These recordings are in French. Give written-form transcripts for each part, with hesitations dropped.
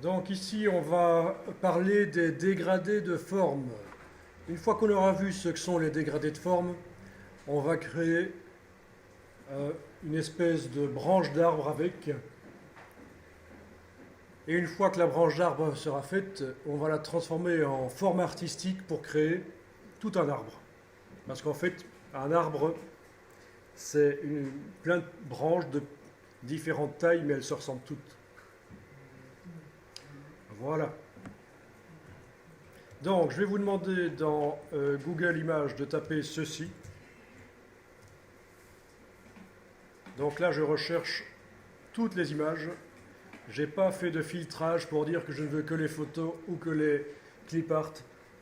Donc ici, on va parler des dégradés de forme. Une fois qu'on aura vu ce que sont les dégradés de forme, on va créer une espèce de branche d'arbre avec. Et une fois que la branche d'arbre sera faite, on va la transformer en forme artistique pour créer tout un arbre. Parce qu'en fait, un arbre, c'est plein de branches de différentes tailles, mais elles se ressemblent toutes. Voilà. Donc, je vais vous demander dans Google Images de taper ceci. Donc là, je recherche toutes les images. Je n'ai pas fait de filtrage pour dire que je ne veux que les photos ou que les clip art.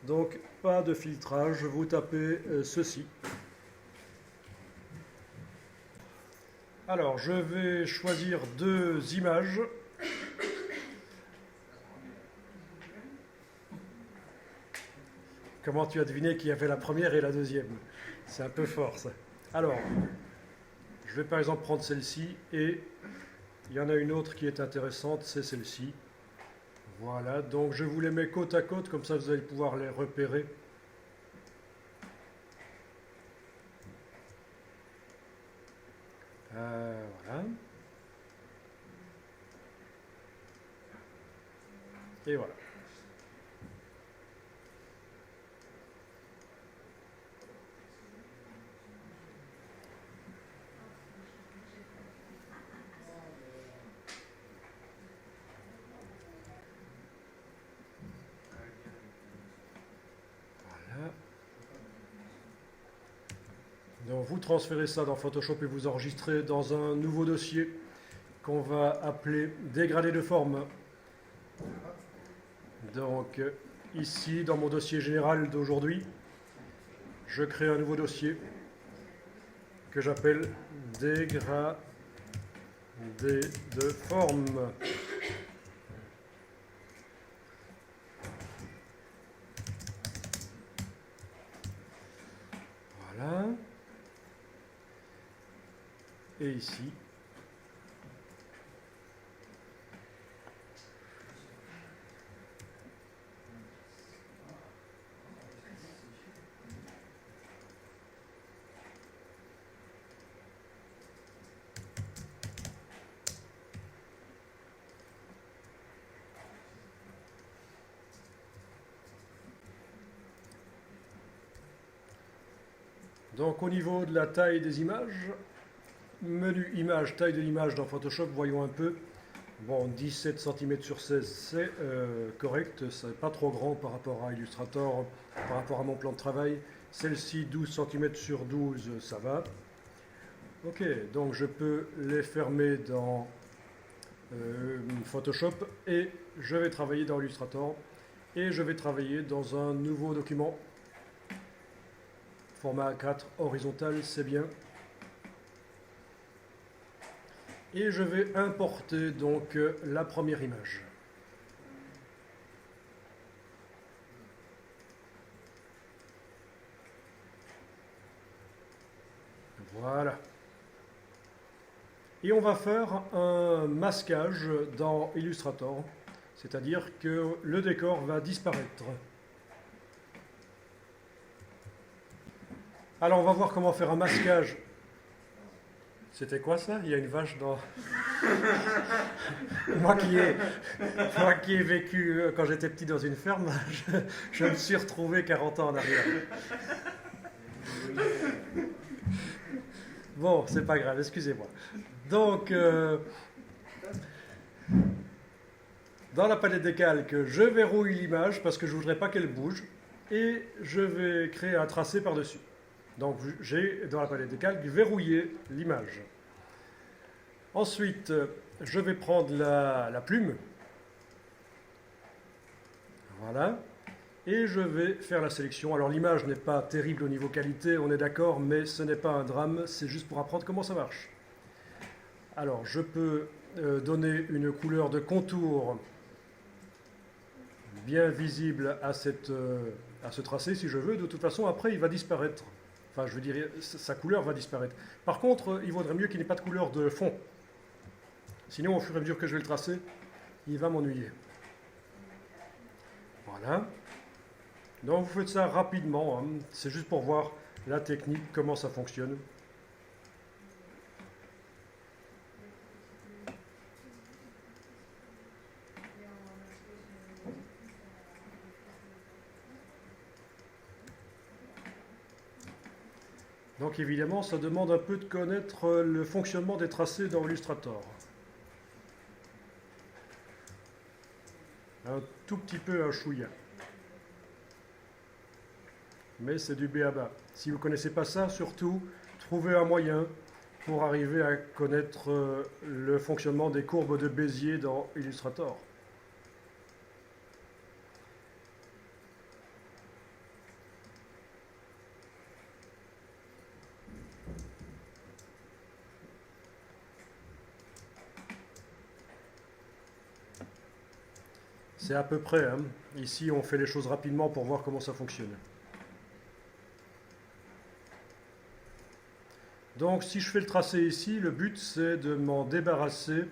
Donc, pas de filtrage. Vous tapez ceci. Alors, je vais choisir deux images. Comment tu as deviné qu'il y avait la première et la deuxième? C'est un peu fort, ça. Alors, je vais par exemple prendre celle-ci et il y en a une autre qui est intéressante, c'est celle-ci. Voilà, donc je vous les mets côte à côte, comme ça vous allez pouvoir les repérer. Voilà. Et voilà. Voilà. Donc vous transférez ça dans Photoshop et vous enregistrez dans un nouveau dossier qu'on va appeler dégradé de forme. Donc ici, dans mon dossier général d'aujourd'hui, je crée un nouveau dossier que j'appelle dégradé de forme. Voilà. Et ici. Donc au niveau de la taille des images, menu image, taille de l'image dans Photoshop, voyons un peu. Bon, 17 cm sur 16, c'est correct, c'est pas trop grand par rapport à Illustrator, par rapport à mon plan de travail. Celle-ci, 12 cm sur 12, ça va. Ok, donc je peux les fermer dans Photoshop et je vais travailler dans Illustrator et je vais travailler dans un nouveau document. Format A4 horizontal, c'est bien. Et je vais importer donc la première image. Voilà. Et on va faire un masquage dans Illustrator, c'est-à-dire que le décor va disparaître. Alors on va voir comment faire un masquage. C'était quoi ça? Il y a une vache dans... moi qui ai vécu quand j'étais petit dans une ferme, je me suis retrouvé 40 ans en arrière. Bon, c'est pas grave, excusez-moi. Donc, dans la palette des calques, je verrouille l'image parce que je ne voudrais pas qu'elle bouge et je vais créer un tracé par-dessus. Donc j'ai dans la palette des calques verrouillé l'image. Ensuite, je vais prendre la plume. Voilà. Et je vais faire la sélection. Alors l'image n'est pas terrible au niveau qualité, on est d'accord, mais ce n'est pas un drame, c'est juste pour apprendre comment ça marche. Alors je peux donner une couleur de contour bien visible à ce tracé si je veux. De toute façon, après, il va disparaître. Enfin, je veux dire, sa couleur va disparaître. Par contre, il vaudrait mieux qu'il n'ait pas de couleur de fond. Sinon, au fur et à mesure que je vais le tracer, il va m'ennuyer. Voilà. Donc vous faites ça rapidement, hein. C'est juste pour voir la technique, comment ça fonctionne. Donc évidemment, ça demande un peu de connaître le fonctionnement des tracés dans Illustrator. Un tout petit peu un chouïa. Mais c'est du b.a.-ba. Si vous ne connaissez pas ça, surtout, trouvez un moyen pour arriver à connaître le fonctionnement des courbes de Bézier dans Illustrator. C'est à peu près, hein. Ici, on fait les choses rapidement pour voir comment ça fonctionne. Donc, si je fais le tracé ici, le but, c'est de m'en débarrasser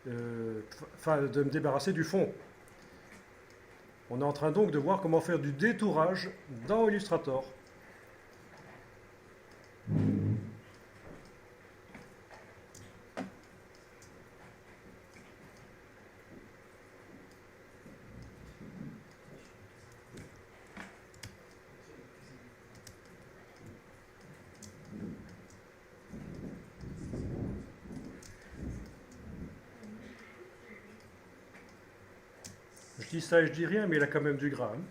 de me débarrasser du fond. On est en train donc de voir comment faire du détourage dans Illustrator. Je dis ça et je dis rien, mais il a quand même du gras, hein.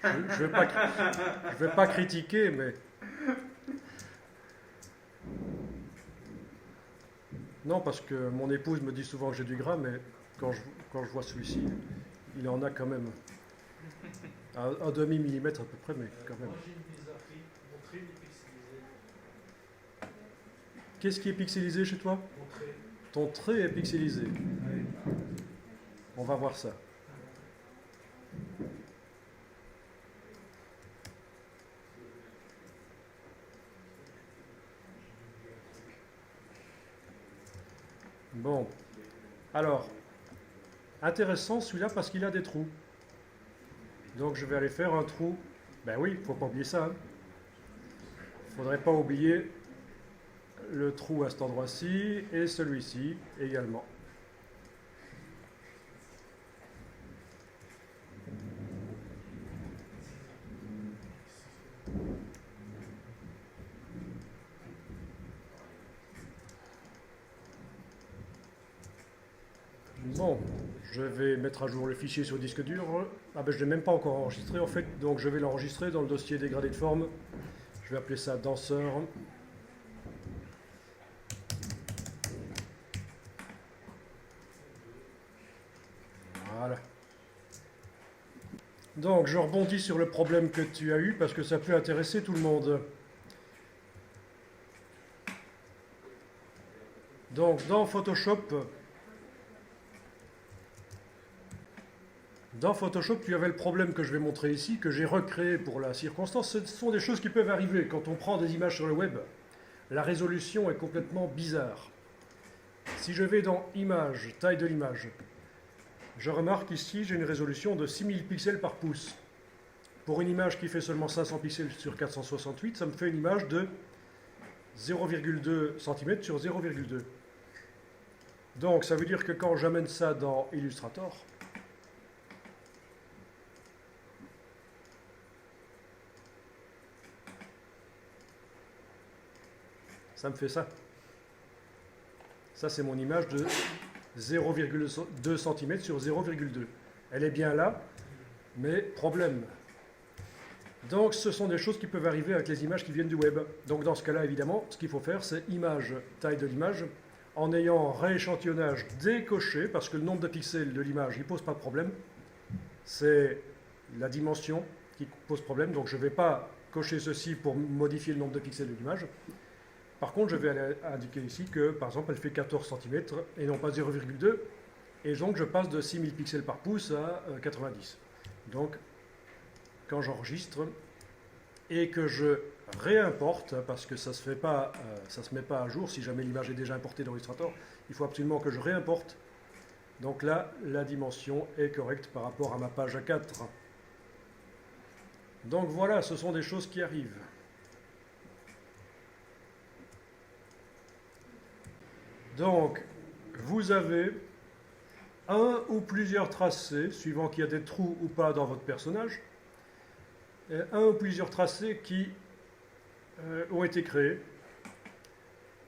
Je ne vais pas critiquer, mais... Non, parce que mon épouse me dit souvent que j'ai du gras, mais quand je vois celui-ci, il en a quand même un demi-millimètre à peu près, mais quand même. Qu'est-ce qui est pixelisé chez toi? Ton trait est pixelisé. On va voir ça. Bon. Alors, intéressant celui-là parce qu'il a des trous. Donc je vais aller faire un trou. Ben oui, il ne faut pas oublier ça, hein. Il ne faudrait pas oublier le trou à cet endroit-ci et celui-ci également. Bon, je vais mettre à jour le fichier sur le disque dur. Ah ben je ne l'ai même pas encore enregistré en fait, donc je vais l'enregistrer dans le dossier dégradé de forme. Je vais appeler ça danseur. Voilà. Donc je rebondis sur le problème que tu as eu parce que ça peut intéresser tout le monde. Donc dans Photoshop, tu avais le problème que je vais montrer ici, que j'ai recréé pour la circonstance. Ce sont des choses qui peuvent arriver quand on prend des images sur le web. La résolution est complètement bizarre. Si je vais dans Images, taille de l'image, je remarque ici j'ai une résolution de 6000 pixels par pouce. Pour une image qui fait seulement 500 pixels sur 468, ça me fait une image de 0,2 cm sur 0,2. Donc ça veut dire que quand j'amène ça dans Illustrator, ça me fait ça. Ça, c'est mon image de 0,2 cm sur 0,2. Elle est bien là, mais problème. Donc, ce sont des choses qui peuvent arriver avec les images qui viennent du web. Donc, dans ce cas-là, évidemment, ce qu'il faut faire, c'est image, taille de l'image, en ayant rééchantillonnage décoché, parce que le nombre de pixels de l'image, il ne pose pas de problème. C'est la dimension qui pose problème. Donc, je ne vais pas cocher ceci pour modifier le nombre de pixels de l'image. Par contre, je vais indiquer ici que, par exemple, elle fait 14 cm et non pas 0,2. Et donc, je passe de 6000 pixels par pouce à 90. Donc, quand j'enregistre et que je réimporte, parce que ça ne se met pas à jour, si jamais l'image est déjà importée dans Illustrator, il faut absolument que je réimporte Donc là, la dimension est correcte par rapport à ma page A4. Donc voilà, ce sont des choses qui arrivent. Donc, vous avez un ou plusieurs tracés, suivant qu'il y a des trous ou pas dans votre personnage, et un ou plusieurs tracés qui ont été créés.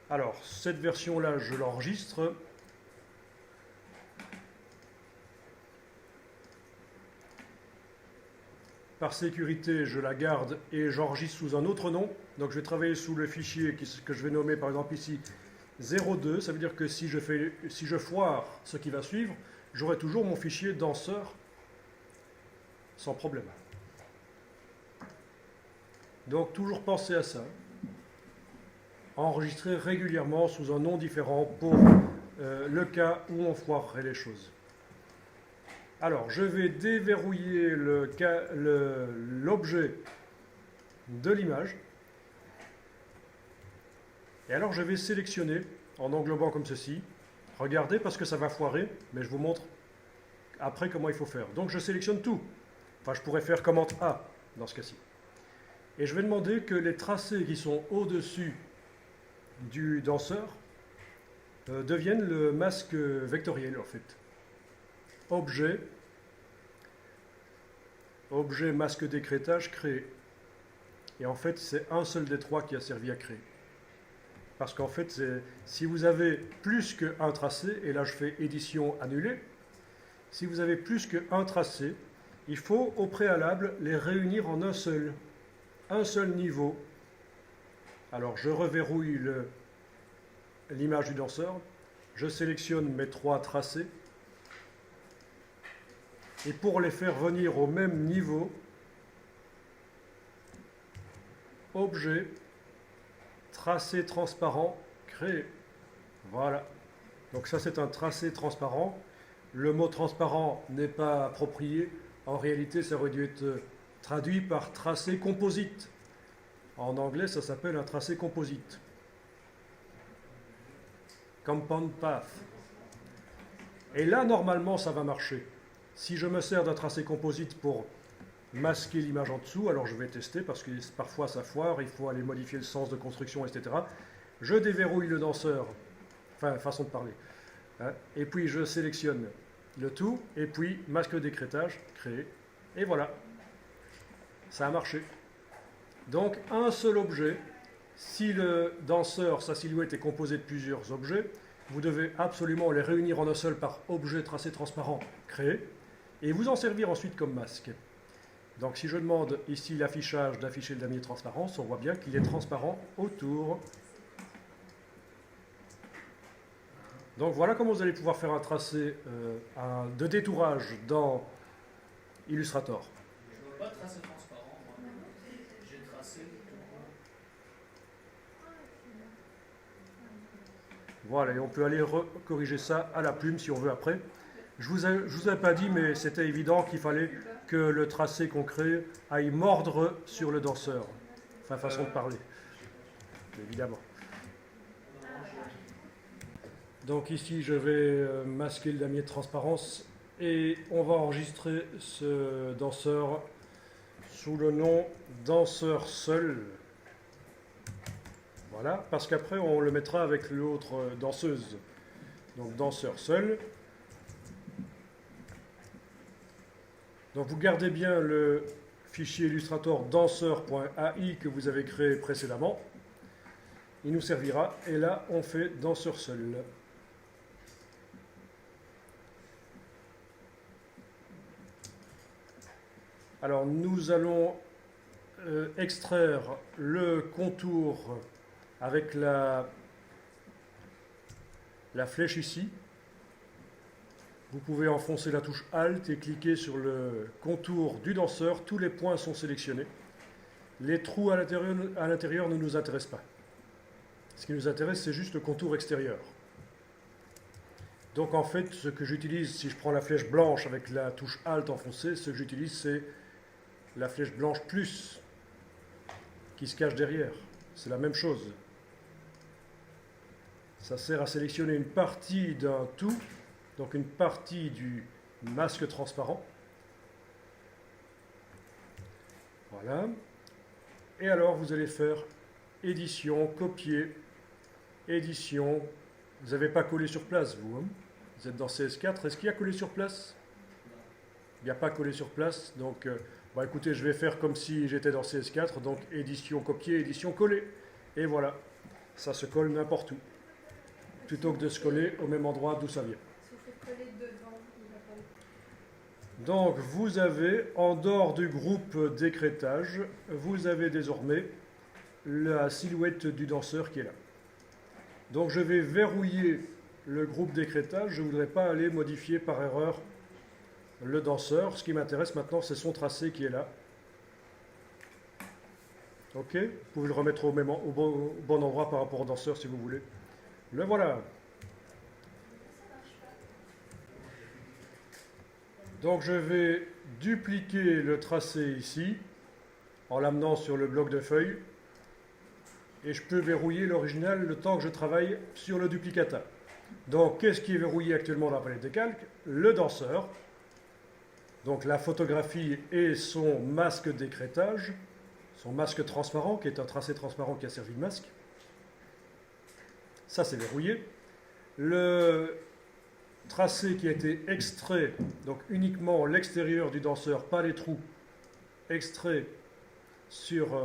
Alors, cette version-là, je l'enregistre. Par sécurité, je la garde et j'enregistre sous un autre nom. Donc, je vais travailler sous le fichier que je vais nommer, par exemple ici, 02. Ça veut dire que si je foire ce qui va suivre, j'aurai toujours mon fichier danseur sans problème. Donc, toujours penser à ça. Enregistrer régulièrement sous un nom différent pour le cas où on foirerait les choses. Alors, je vais déverrouiller l'objet de l'image. Et alors, je vais sélectionner en englobant comme ceci. Regardez, parce que ça va foirer, mais je vous montre après comment il faut faire. Donc, je sélectionne tout. Enfin, je pourrais faire commande A dans ce cas-ci. Et je vais demander que les tracés qui sont au-dessus du danseur deviennent le masque vectoriel, en fait. Objet masque d'écrêtage créé. Et en fait, c'est un seul des trois qui a servi à créer. Parce qu'en fait, si vous avez plus qu'un tracé, et là je fais édition annulée, si vous avez plus qu'un tracé, il faut au préalable les réunir en un seul niveau. Alors je reverrouille l'image du danseur, je sélectionne mes trois tracés, et pour les faire venir au même niveau, objet, tracé transparent, créé. Voilà. Donc ça c'est un tracé transparent. Le mot transparent n'est pas approprié. En réalité, ça aurait dû être traduit par tracé composite. En anglais, ça s'appelle un tracé composite. Compound path. Et là, normalement, ça va marcher. Si je me sers d'un tracé composite pour masquer l'image en dessous, alors je vais tester parce que parfois ça foire, il faut aller modifier le sens de construction, etc. Je déverrouille le danseur, enfin, façon de parler, hein, et puis je sélectionne le tout, et puis masque d'écrêtage, créé, et voilà, ça a marché. Donc un seul objet, si le danseur, sa silhouette est composée de plusieurs objets, vous devez absolument les réunir en un seul par objet tracé transparent, créé, et vous en servir ensuite comme masque. Donc si je demande ici l'affichage d'afficher le damier transparence, on voit bien qu'il est transparent autour. Donc voilà comment vous allez pouvoir faire un tracé de détourage dans Illustrator. Je ne vois pas de tracé transparent, moi. J'ai tracé tout court. Voilà, et on peut aller corriger ça à la plume si on veut après. Je vous ai pas dit, mais c'était évident qu'il fallait que le tracé qu'on crée aille mordre sur le danseur. Enfin, façon de parler. Évidemment. Donc ici, je vais masquer le damier de transparence et on va enregistrer ce danseur sous le nom danseur seul. Voilà, parce qu'après, on le mettra avec l'autre danseuse. Donc danseur seul. Donc vous gardez bien le fichier Illustrator danseur.ai que vous avez créé précédemment. Il nous servira. Et là, on fait danseur seul. Alors nous allons extraire le contour avec la flèche ici. Vous pouvez enfoncer la touche Alt et cliquer sur le contour du danseur. Tous les points sont sélectionnés. Les trous à l'intérieur ne nous intéressent pas. Ce qui nous intéresse, c'est juste le contour extérieur. Donc en fait, ce que j'utilise, si je prends la flèche blanche avec la touche Alt enfoncée, ce que j'utilise, c'est la flèche blanche plus qui se cache derrière. C'est la même chose. Ça sert à sélectionner une partie d'un tout. donc une partie du masque transparent. Voilà. Et alors vous allez faire édition, copier, édition. Vous n'avez pas collé sur place, vous, hein? Vous êtes dans CS4. Est-ce qu'il y a collé sur place? Il n'y a pas collé sur place. Donc, bon, écoutez, je vais faire comme si j'étais dans CS4. Donc, édition, copier, édition, coller. Et voilà. Ça se colle n'importe où. Plutôt que de se coller au même endroit d'où ça vient. Si vous faites coller devant, il va pas. Donc, vous avez, en dehors du groupe d'écrêtage, vous avez désormais la silhouette du danseur qui est là. Donc, je vais verrouiller le groupe d'écrêtage. Je ne voudrais pas aller modifier par erreur le danseur. Ce qui m'intéresse maintenant, c'est son tracé qui est là. Ok, vous pouvez le remettre au bon endroit par rapport au danseur si vous voulez. Le voilà. Donc je vais dupliquer le tracé ici en l'amenant sur le bloc de feuilles et je peux verrouiller l'original le temps que je travaille sur le duplicata. Donc qu'est-ce qui est verrouillé actuellement dans la palette des calques? Le danseur, donc la photographie et son masque d'écrêtage, son masque transparent qui est un tracé transparent qui a servi de masque. Ça c'est verrouillé. Le tracé qui a été extrait, donc uniquement l'extérieur du danseur, pas les trous, extrait sur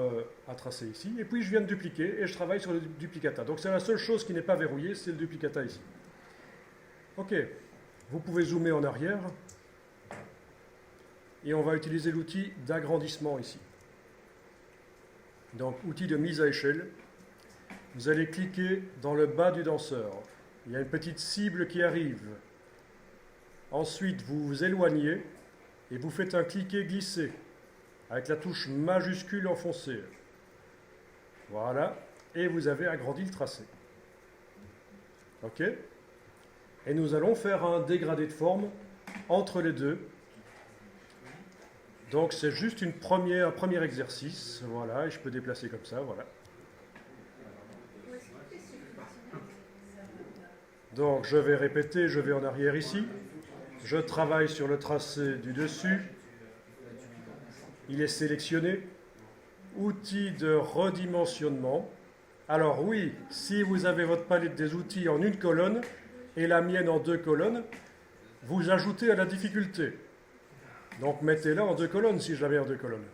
un tracé ici. Et puis je viens de dupliquer et je travaille sur le duplicata. Donc c'est la seule chose qui n'est pas verrouillée, c'est le duplicata ici. Ok, vous pouvez zoomer en arrière. Et on va utiliser l'outil d'agrandissement ici. Donc outil de mise à échelle. Vous allez cliquer dans le bas du danseur. Il y a une petite cible qui arrive. Ensuite, vous vous éloignez et vous faites un cliquer-glisser avec la touche majuscule enfoncée. Voilà. Et vous avez agrandi le tracé. OK? Et nous allons faire un dégradé de forme entre les deux. Donc c'est juste un premier exercice. Voilà. Et je peux déplacer comme ça. Voilà. Donc je vais répéter, je vais en arrière ici. Je travaille sur le tracé du dessus. Il est sélectionné. Outil de redimensionnement. Alors oui, si vous avez votre palette des outils en une colonne et la mienne en 2 colonnes, vous ajoutez à la difficulté. Donc mettez-la en 2 colonnes si je la mets en 2 colonnes.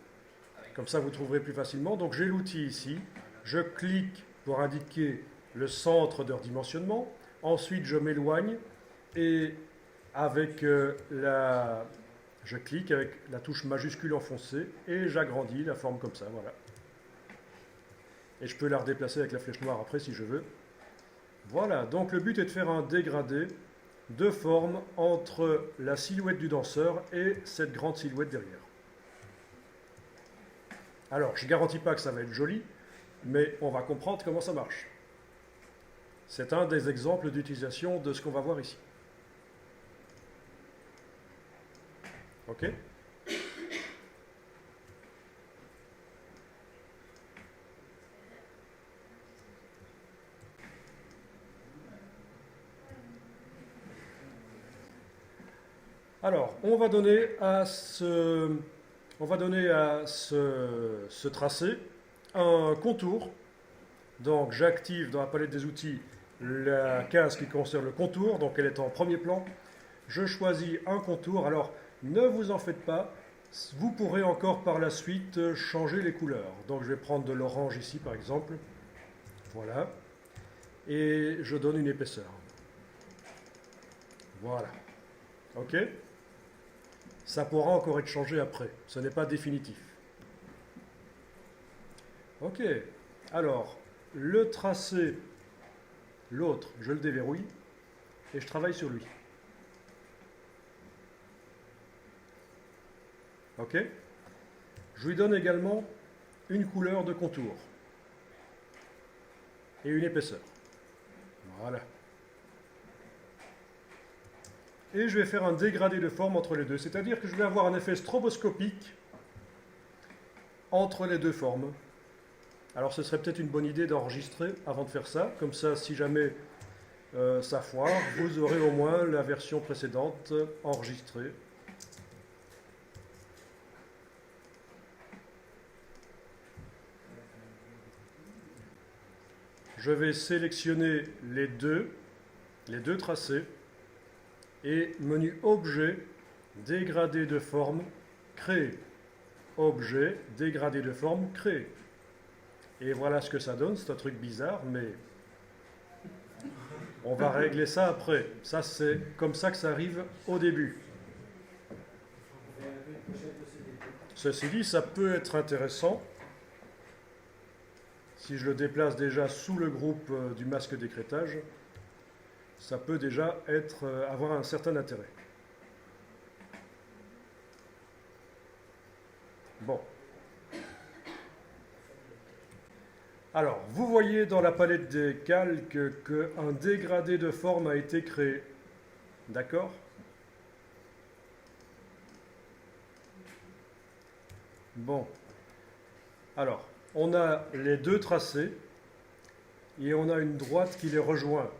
Comme ça vous trouverez plus facilement. Donc j'ai l'outil ici. Je clique pour indiquer le centre de redimensionnement. Ensuite je m'éloigne et avec je clique avec la touche majuscule enfoncée et j'agrandis la forme comme ça, voilà. Et je peux la redéplacer avec la flèche noire après si je veux. Voilà, donc le but est de faire un dégradé de forme entre la silhouette du danseur et cette grande silhouette derrière. Alors, je ne garantis pas que ça va être joli, mais on va comprendre comment ça marche. C'est un des exemples d'utilisation de ce qu'on va voir ici. OK ? Alors, on va donner à ce tracé un contour. Donc, j'active dans la palette des outils la case qui concerne le contour, donc elle est en premier plan. Je choisis un contour. Alors, ne vous en faites pas, vous pourrez encore par la suite changer les couleurs. Donc, je vais prendre de l'orange ici, par exemple. Voilà. Et je donne une épaisseur. Voilà. OK ? Ça pourra encore être changé après. Ce n'est pas définitif. OK. Alors, le tracé, l'autre, je le déverrouille et je travaille sur lui. OK. Je lui donne également une couleur de contour et une épaisseur. Voilà. Et je vais faire un dégradé de forme entre les deux, c'est-à-dire que je vais avoir un effet stroboscopique entre les deux formes. Alors ce serait peut-être une bonne idée d'enregistrer avant de faire ça, comme ça si jamais ça foire, vous aurez au moins la version précédente enregistrée. Je vais sélectionner les deux tracés et menu Objet, dégradé de forme, créer. Objet, dégradé de forme, créer. Et voilà ce que ça donne, c'est un truc bizarre, mais on va régler ça après. Ça, c'est comme ça que ça arrive au début. Ceci dit, ça peut être intéressant si je le déplace déjà sous le groupe du masque d'écrêtage. Ça peut déjà avoir un certain intérêt. Bon. Alors, vous voyez dans la palette des calques qu'un dégradé de forme a été créé. D'accord ? Bon. Alors, on a les deux tracés et on a une droite qui les rejoint.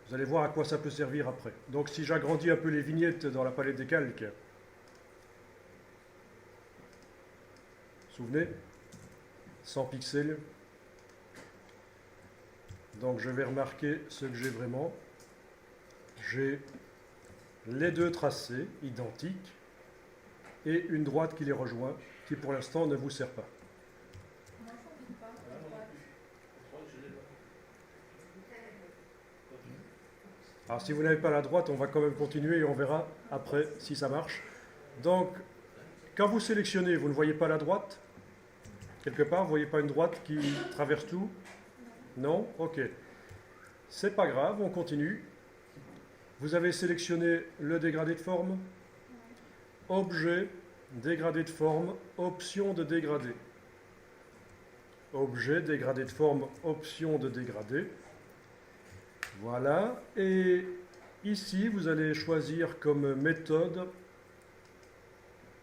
Vous allez voir à quoi ça peut servir après. Donc, si j'agrandis un peu les vignettes dans la palette des calques, souvenez, 100 pixels. Donc je vais remarquer ce que j'ai vraiment. J'ai les deux tracés identiques et une droite qui les rejoint, qui pour l'instant ne vous sert pas. Moi, je ne pas. Alors si vous n'avez pas la droite, on va quand même continuer et on verra après si ça marche. Donc, quand vous sélectionnez, vous ne voyez pas la droite? Quelque part, vous ne voyez pas une droite qui traverse tout? Non? Ok. C'est pas grave, on continue. Vous avez sélectionné le dégradé de forme. Objet, dégradé de forme, option de dégradé. Objet, dégradé de forme, option de dégradé. Voilà. Et ici, vous allez choisir comme méthode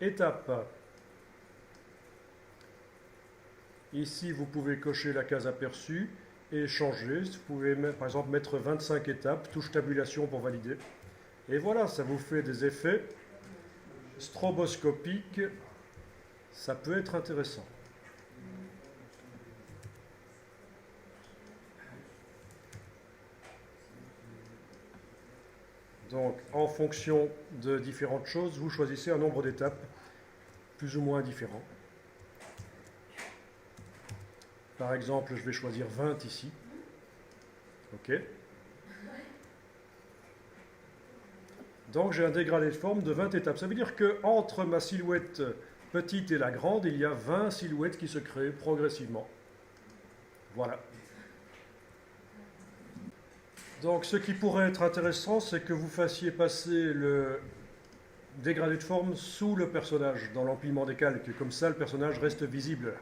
étape. Ici, vous pouvez cocher la case aperçue et changer. Vous pouvez par exemple mettre 25 étapes, touche tabulation pour valider. Et voilà, ça vous fait des effets stroboscopiques. Ça peut être intéressant. Donc, en fonction de différentes choses, vous choisissez un nombre d'étapes plus ou moins différents. Par exemple, je vais choisir 20 ici. OK. Donc, j'ai un dégradé de forme de 20 étapes. Ça veut dire qu'entre ma silhouette petite et la grande, il y a 20 silhouettes qui se créent progressivement. Voilà. Donc, ce qui pourrait être intéressant, c'est que vous fassiez passer le dégradé de forme sous le personnage, dans l'empilement des calques. Comme ça, le personnage reste visible.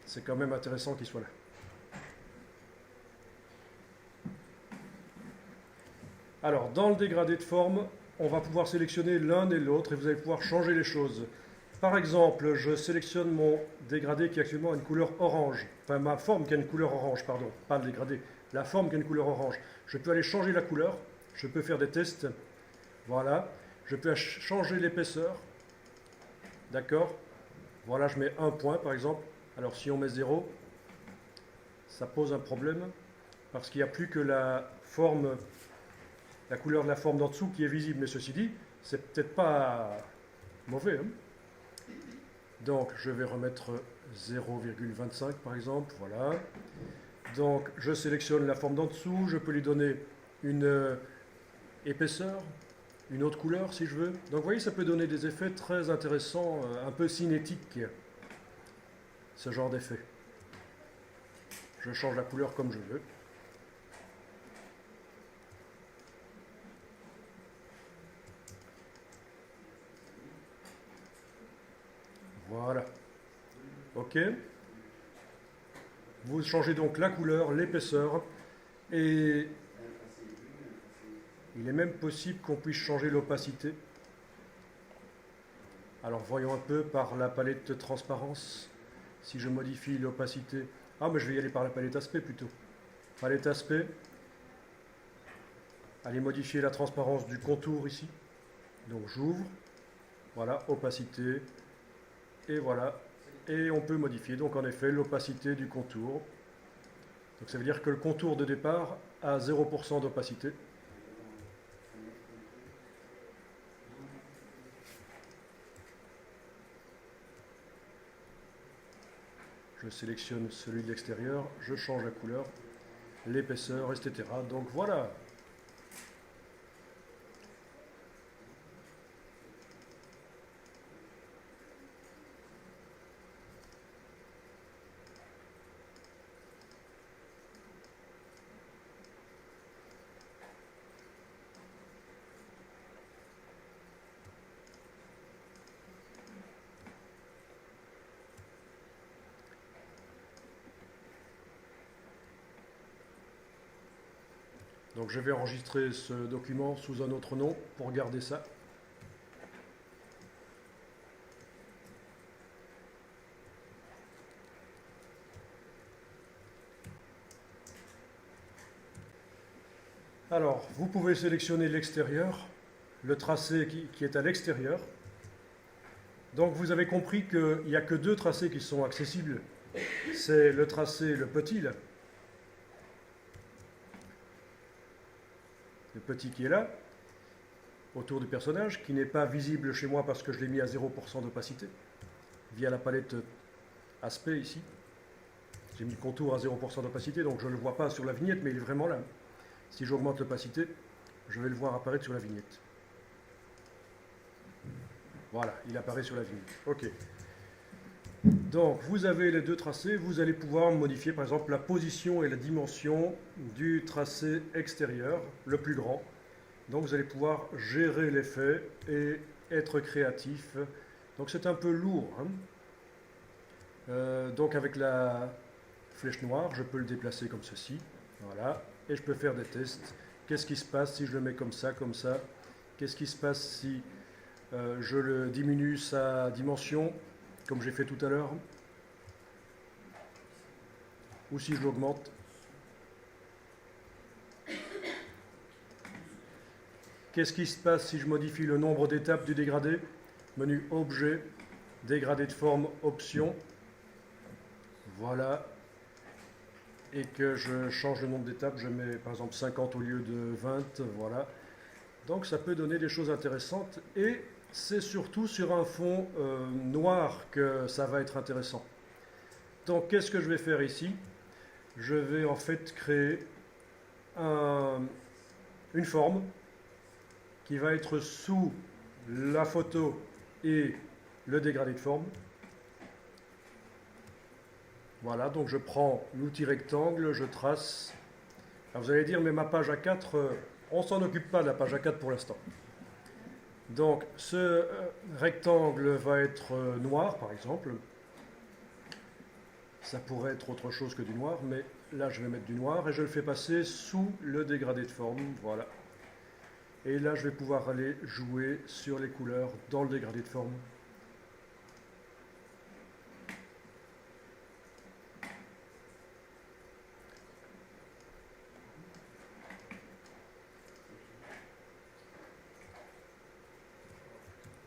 C'est quand même intéressant qu'il soit là. Alors, dans le dégradé de forme, on va pouvoir sélectionner l'un et l'autre et vous allez pouvoir changer les choses. Par exemple, je sélectionne mon dégradé qui actuellement a une couleur orange. Enfin, ma forme qui a une couleur orange, pardon. Pas le dégradé. La forme qui a une couleur orange. Je peux aller changer la couleur. Je peux faire des tests. Voilà. Je peux changer l'épaisseur. D'accord. Voilà, je mets 1 point, par exemple. Alors si on met 0, ça pose un problème parce qu'il n'y a plus que la forme, la couleur de la forme d'en dessous qui est visible. Mais ceci dit, c'est peut-être pas mauvais. Hein. Donc je vais remettre 0,25 par exemple. Voilà. Donc je sélectionne la forme d'en dessous. Je peux lui donner une épaisseur, une autre couleur si je veux. Donc vous voyez, ça peut donner des effets très intéressants, un peu cinétiques. Ce genre d'effet. Je change la couleur comme je veux. Voilà. OK. Vous changez donc la couleur, l'épaisseur, et il est même possible qu'on puisse changer l'opacité. Alors voyons un peu par la palette de transparence. Si je modifie l'opacité... Ah, mais je vais y aller par la palette aspect plutôt. Palette aspect. aller modifier la transparence du contour ici. Donc j'ouvre, voilà, opacité, et voilà. Et on peut modifier donc en effet l'opacité du contour. Donc ça veut dire que le contour de départ a 0% d'opacité. Je sélectionne celui de l'extérieur, je change la couleur, l'épaisseur, etc. Donc voilà. Donc je vais enregistrer ce document sous un autre nom pour garder ça. Alors, vous pouvez sélectionner l'extérieur, le tracé qui est à l'extérieur. Donc vous avez compris qu'il n'y a que deux tracés qui sont accessibles. C'est le tracé, le petit, là. Le petit qui est là, autour du personnage, qui n'est pas visible chez moi parce que je l'ai mis à 0% d'opacité, via la palette aspect ici. J'ai mis le contour à 0% d'opacité, donc je ne le vois pas sur la vignette, mais il est vraiment là. Si j'augmente l'opacité, je vais le voir apparaître sur la vignette. Voilà, il apparaît sur la vignette. OK. Donc, vous avez les deux tracés, vous allez pouvoir modifier par exemple la position et la dimension du tracé extérieur, le plus grand. Donc, vous allez pouvoir gérer l'effet et être créatif. Donc, c'est un peu lourd. Donc, avec la flèche noire, je peux le déplacer comme ceci. Voilà. Et je peux faire des tests. Qu'est-ce qui se passe si je le mets comme ça, comme ça? Qu'est-ce qui se passe si je le diminue sa dimension, comme j'ai fait tout à l'heure, ou si je l'augmente. Qu'est-ce qui se passe si je modifie le nombre d'étapes du dégradé? Menu Objet, dégradé de forme, Options. Voilà. Et que je change le nombre d'étapes, je mets par exemple 50 au lieu de 20, voilà. Donc ça peut donner des choses intéressantes, et c'est surtout sur un fond noir que ça va être intéressant. Donc qu'est-ce que je vais faire ici? Je vais en fait créer une forme qui va être sous la photo et le dégradé de forme. Voilà, donc je prends l'outil rectangle, je trace. Alors vous allez dire, mais ma page A4, on ne s'en occupe pas de la page A4 pour l'instant. Donc ce rectangle va être noir, par exemple. Ça pourrait être autre chose que du noir, mais là je vais mettre du noir et je le fais passer sous le dégradé de forme, voilà. Et là je vais pouvoir aller jouer sur les couleurs dans le dégradé de forme.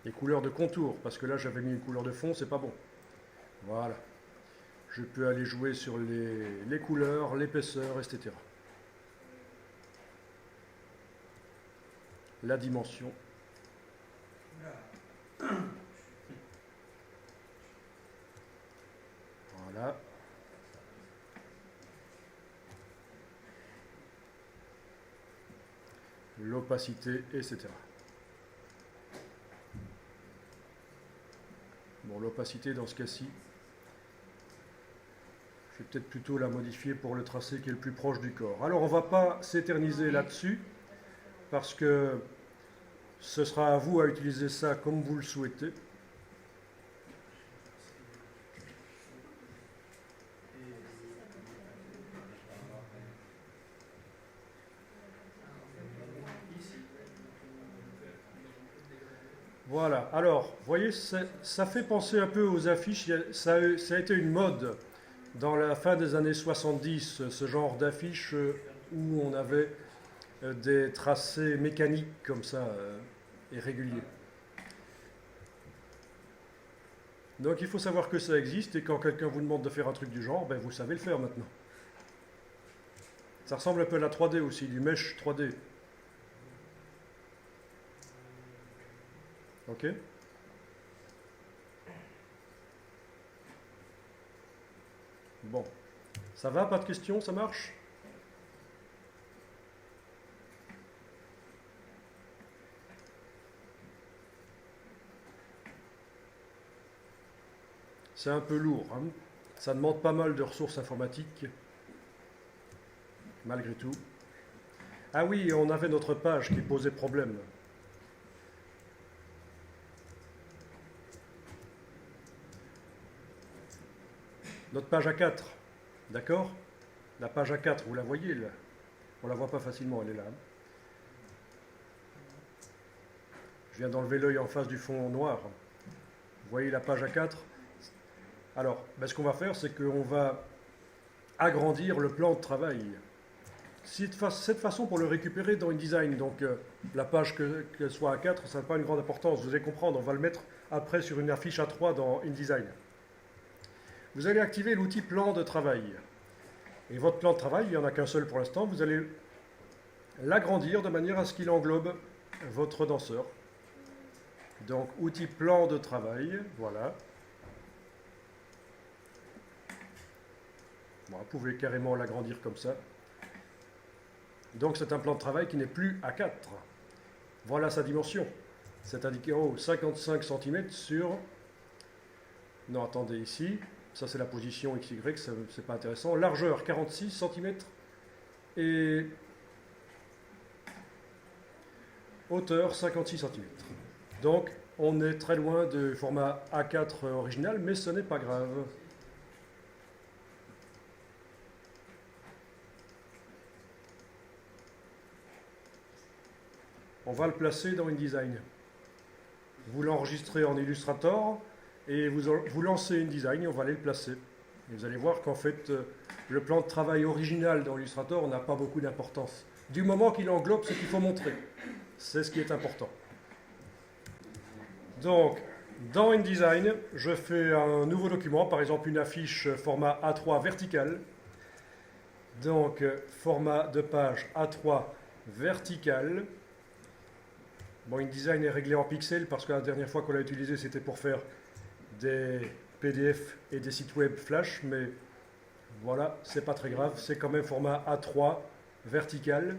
Les couleurs de contour, parce que là j'avais mis une couleur de fond, c'est pas bon. Voilà. Je peux aller jouer sur les couleurs, l'épaisseur, etc. La dimension. Voilà. L'opacité, etc. Bon, l'opacité dans ce cas-ci, je vais peut-être plutôt la modifier pour le tracé qui est le plus proche du corps. Alors on ne va pas s'éterniser là-dessus, parce que ce sera à vous à utiliser ça comme vous le souhaitez. Voilà, alors, vous voyez, ça fait penser un peu aux affiches. Ça a été une mode dans la fin des années 70, ce genre d'affiches où on avait des tracés mécaniques comme ça et réguliers. Donc il faut savoir que ça existe et quand quelqu'un vous demande de faire un truc du genre, ben, vous savez le faire maintenant. Ça ressemble un peu à la 3D aussi, du mesh 3D. Ok? Bon. Ça va, pas de questions, ça marche? C'est un peu lourd, hein. Ça demande pas mal de ressources informatiques, malgré tout. Ah oui, on avait notre page qui posait problème. Notre page A4, d'accord? La page A4, vous la voyez là? On la voit pas facilement, elle est là. Je viens d'enlever l'œil en face du fond noir. Vous voyez la page A4? Alors, ben, ce qu'on va faire, c'est qu'on va agrandir le plan de travail. Cette façon pour le récupérer dans InDesign, donc la page qu'elle soit A4, ça n'a pas une grande importance, vous allez comprendre, on va le mettre après sur une affiche A3 dans InDesign. Vous allez activer l'outil plan de travail. Et votre plan de travail, il n'y en a qu'un seul pour l'instant, vous allez l'agrandir de manière à ce qu'il englobe votre danseur. Donc, outil plan de travail, voilà. Bon, vous pouvez carrément l'agrandir comme ça. Donc, c'est un plan de travail qui n'est plus A4. Voilà sa dimension. C'est indiqué en haut, 55 cm sur... Non, attendez, ici. Ça, c'est la position XY, c'est pas intéressant. Largeur, 46 cm. Et hauteur, 56 cm. Donc, on est très loin du format A4 original, mais ce n'est pas grave. On va le placer dans InDesign. Vous l'enregistrez en Illustrator et vous lancez InDesign et on va aller le placer. Et vous allez voir qu'en fait, le plan de travail original dans Illustrator n'a pas beaucoup d'importance. Du moment qu'il englobe ce qu'il faut montrer. C'est ce qui est important. Donc, dans InDesign, je fais un nouveau document, par exemple une affiche format A3 vertical. Donc, format de page A3 vertical. Bon, InDesign est réglé en pixels parce que la dernière fois qu'on l'a utilisé, c'était pour faire des PDF et des sites web flash, mais voilà, c'est pas très grave, c'est quand même format A3 vertical.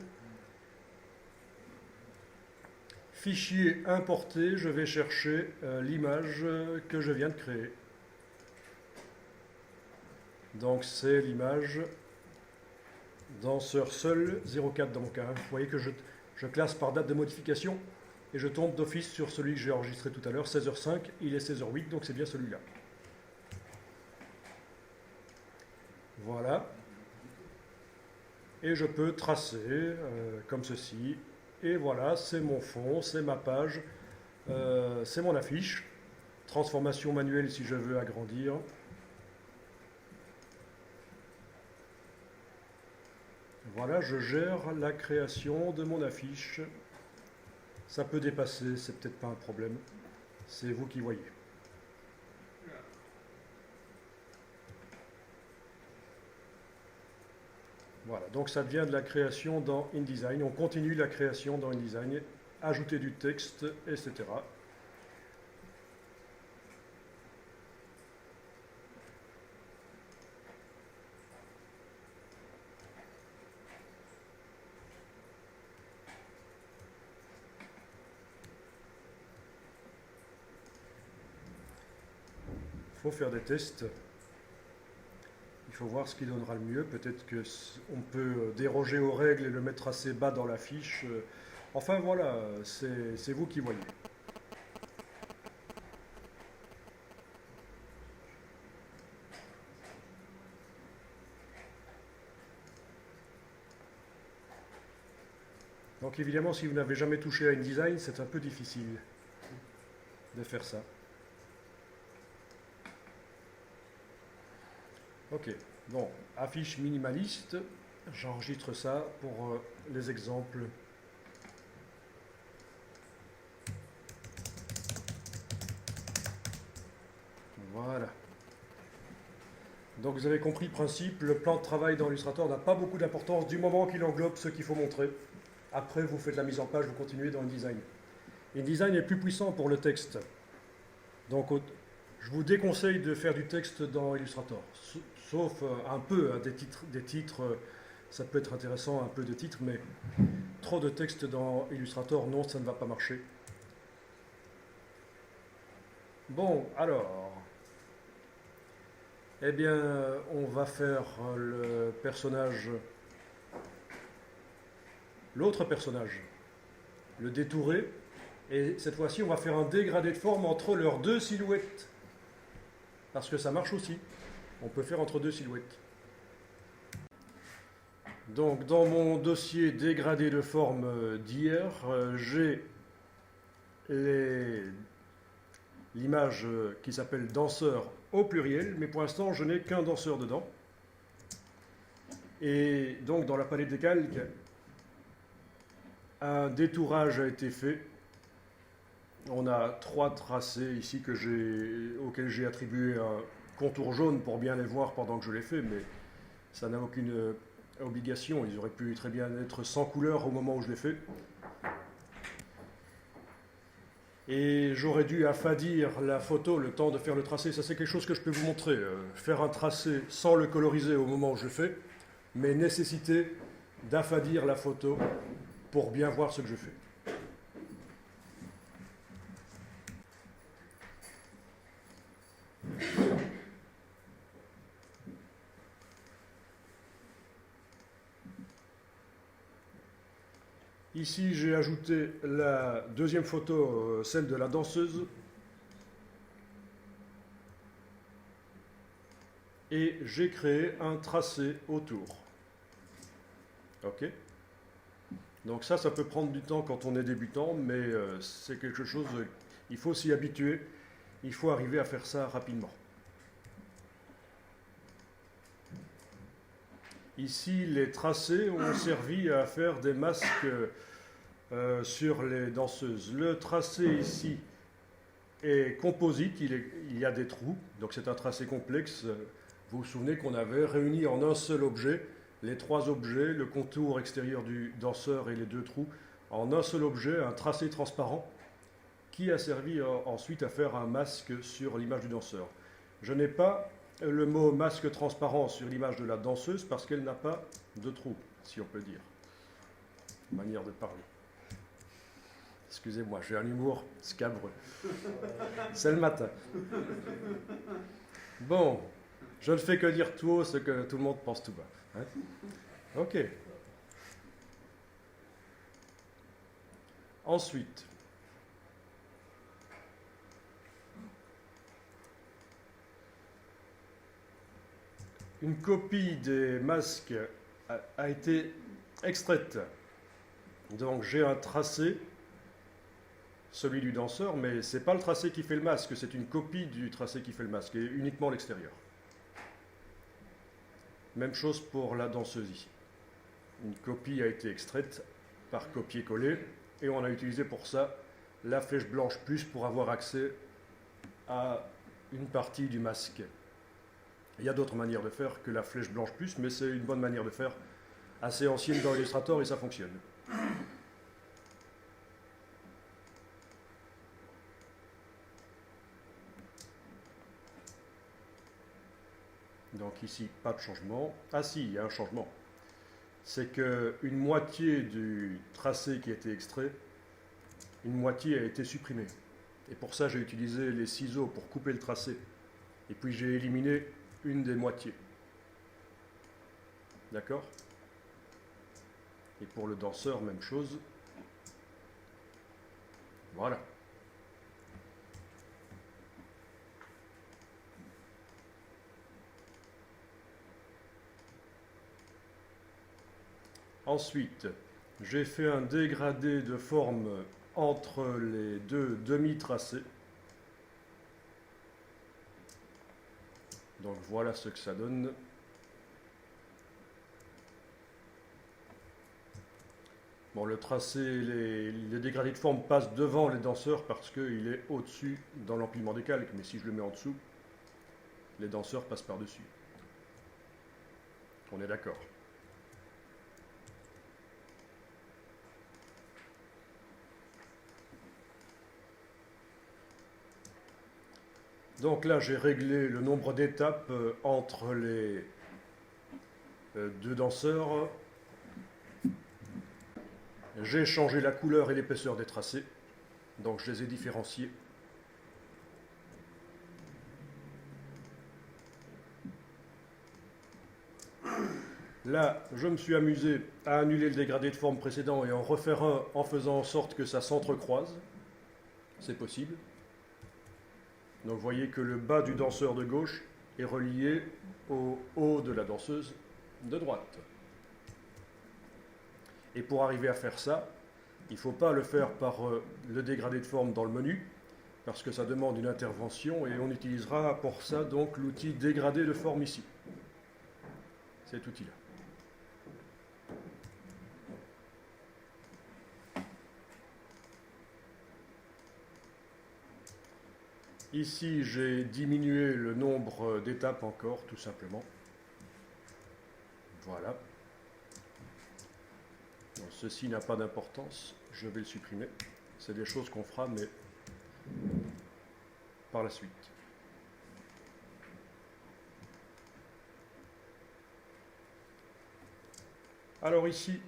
Fichier importé, je vais chercher l'image que je viens de créer. Donc c'est l'image danseur seul 04 dans mon cas. Vous voyez que je classe par date de modification et je tombe d'office sur celui que j'ai enregistré tout à l'heure, 16h05, il est 16h08, donc c'est bien celui-là. Voilà. Et je peux tracer comme ceci. Et voilà, c'est mon fond, c'est ma page, c'est mon affiche. Transformation manuelle si je veux agrandir. Voilà, je gère la création de mon affiche. Ça peut dépasser, c'est peut-être pas un problème. C'est vous qui voyez. Voilà, donc ça devient de la création dans InDesign. On continue la création dans InDesign, ajouter du texte, etc. Il faut faire des tests. Il faut voir ce qui donnera le mieux. Peut-être qu'on peut déroger aux règles et le mettre assez bas dans la fiche. Enfin voilà, c'est vous qui voyez. Donc évidemment, si vous n'avez jamais touché à InDesign, c'est un peu difficile de faire ça. Ok, bon, affiche minimaliste, j'enregistre ça pour les exemples. Voilà. Donc vous avez compris le principe, le plan de travail dans Illustrator n'a pas beaucoup d'importance du moment qu'il englobe ce qu'il faut montrer. Après, vous faites la mise en page, vous continuez dans InDesign. InDesign est plus puissant pour le texte. Donc je vous déconseille de faire du texte dans Illustrator, sauf un peu, hein, des titres, ça peut être intéressant, un peu de titres, mais trop de texte dans Illustrator, non, ça ne va pas marcher. Bon, alors, eh bien, on va faire le personnage, l'autre personnage, le détouré, et cette fois-ci, on va faire un dégradé de forme entre leurs deux silhouettes, parce que ça marche aussi. On peut faire entre deux silhouettes. Donc, dans mon dossier dégradé de forme d'hier, j'ai l'image qui s'appelle danseur au pluriel, mais pour l'instant, je n'ai qu'un danseur dedans. Et donc, dans la palette des calques, un détourage a été fait. On a 3 tracés ici auxquels j'ai attribué un contour jaune pour bien les voir pendant que je les fais, mais ça n'a aucune obligation. Ils auraient pu très bien être sans couleur au moment où je les fais. Et j'aurais dû affadir la photo le temps de faire le tracé. Ça, c'est quelque chose que je peux vous montrer. Faire un tracé sans le coloriser au moment où je le fais, mais nécessiter d'affadir la photo pour bien voir ce que je fais. Ici, j'ai ajouté la deuxième photo, celle de la danseuse. Et j'ai créé un tracé autour. Ok. Donc ça peut prendre du temps quand on est débutant, mais c'est quelque chose, il faut s'y habituer. Il faut arriver à faire ça rapidement. Ici, les tracés ont servi à faire des masques sur les danseuses. Le tracé ici est composite, il y a des trous, donc c'est un tracé complexe. Vous vous souvenez qu'on avait réuni en un seul objet les 3 objets, le contour extérieur du danseur et les 2 trous, en un seul objet, un tracé transparent, qui a servi ensuite à faire un masque sur l'image du danseur. Je n'ai pas le mot masque transparent sur l'image de la danseuse parce qu'elle n'a pas de trou, si on peut dire. Manière de parler. Excusez-moi, j'ai un humour scabreux. C'est le matin. Bon, je ne fais que dire tout haut ce que tout le monde pense tout bas. Hein? Ok. Ensuite, une copie des masques a été extraite. Donc j'ai un tracé, celui du danseur, mais ce n'est pas le tracé qui fait le masque, c'est une copie du tracé qui fait le masque, et uniquement l'extérieur. Même chose pour la danseuse ici. Une copie a été extraite par copier-coller, et on a utilisé pour ça la flèche blanche plus pour avoir accès à une partie du masque. Il y a d'autres manières de faire que la flèche blanche plus, mais c'est une bonne manière de faire, assez ancienne dans Illustrator et ça fonctionne. Donc ici, pas de changement. Ah si, il y a un changement. C'est qu'une moitié du tracé qui a été extrait, une moitié a été supprimée. Et pour ça, j'ai utilisé les ciseaux pour couper le tracé. Et puis j'ai éliminé une des moitiés. D'accord? Et pour le danseur, même chose. Voilà. Ensuite, j'ai fait un dégradé de forme entre les 2 demi-tracés. Donc voilà ce que ça donne. Bon, le tracé, les dégradés de forme passent devant les danseurs parce qu'il est au-dessus dans l'empilement des calques. Mais si je le mets en dessous, les danseurs passent par-dessus. On est d'accord. Donc là, j'ai réglé le nombre d'étapes entre les deux danseurs. J'ai changé la couleur et l'épaisseur des tracés. Donc je les ai différenciés. Là, je me suis amusé à annuler le dégradé de forme précédent et en refaire un en faisant en sorte que ça s'entrecroise. C'est possible. Donc vous voyez que le bas du danseur de gauche est relié au haut de la danseuse de droite. Et pour arriver à faire ça, il ne faut pas le faire par le dégradé de forme dans le menu, parce que ça demande une intervention et on utilisera pour ça donc l'outil dégradé de forme ici. Cet outil-là. Ici, j'ai diminué le nombre d'étapes encore, tout simplement. Voilà. Donc, ceci n'a pas d'importance, je vais le supprimer. C'est des choses qu'on fera, mais par la suite. Alors ici,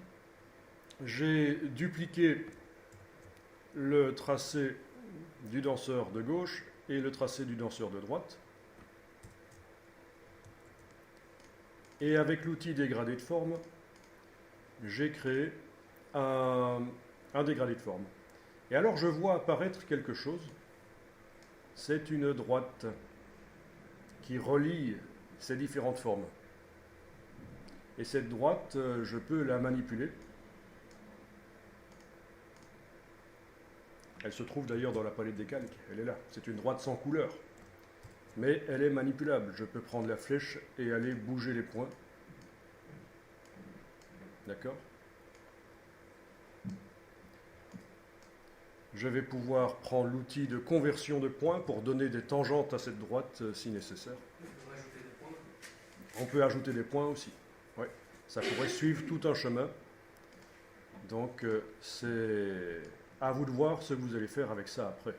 j'ai dupliqué le tracé du danseur de gauche et le tracé du danseur de droite. Et avec l'outil dégradé de forme, j'ai créé un dégradé de forme. Et alors je vois apparaître quelque chose. C'est une droite qui relie ces différentes formes. Et cette droite, je peux la manipuler. Elle se trouve d'ailleurs dans la palette des calques, elle est là. C'est une droite sans couleur, mais elle est manipulable. Je peux prendre la flèche et aller bouger les points. D'accord ? Je vais pouvoir prendre l'outil de conversion de points pour donner des tangentes à cette droite si nécessaire. On peut ajouter des points aussi. Ouais. Ça pourrait suivre tout un chemin. Donc c'est à vous de voir ce que vous allez faire avec ça après.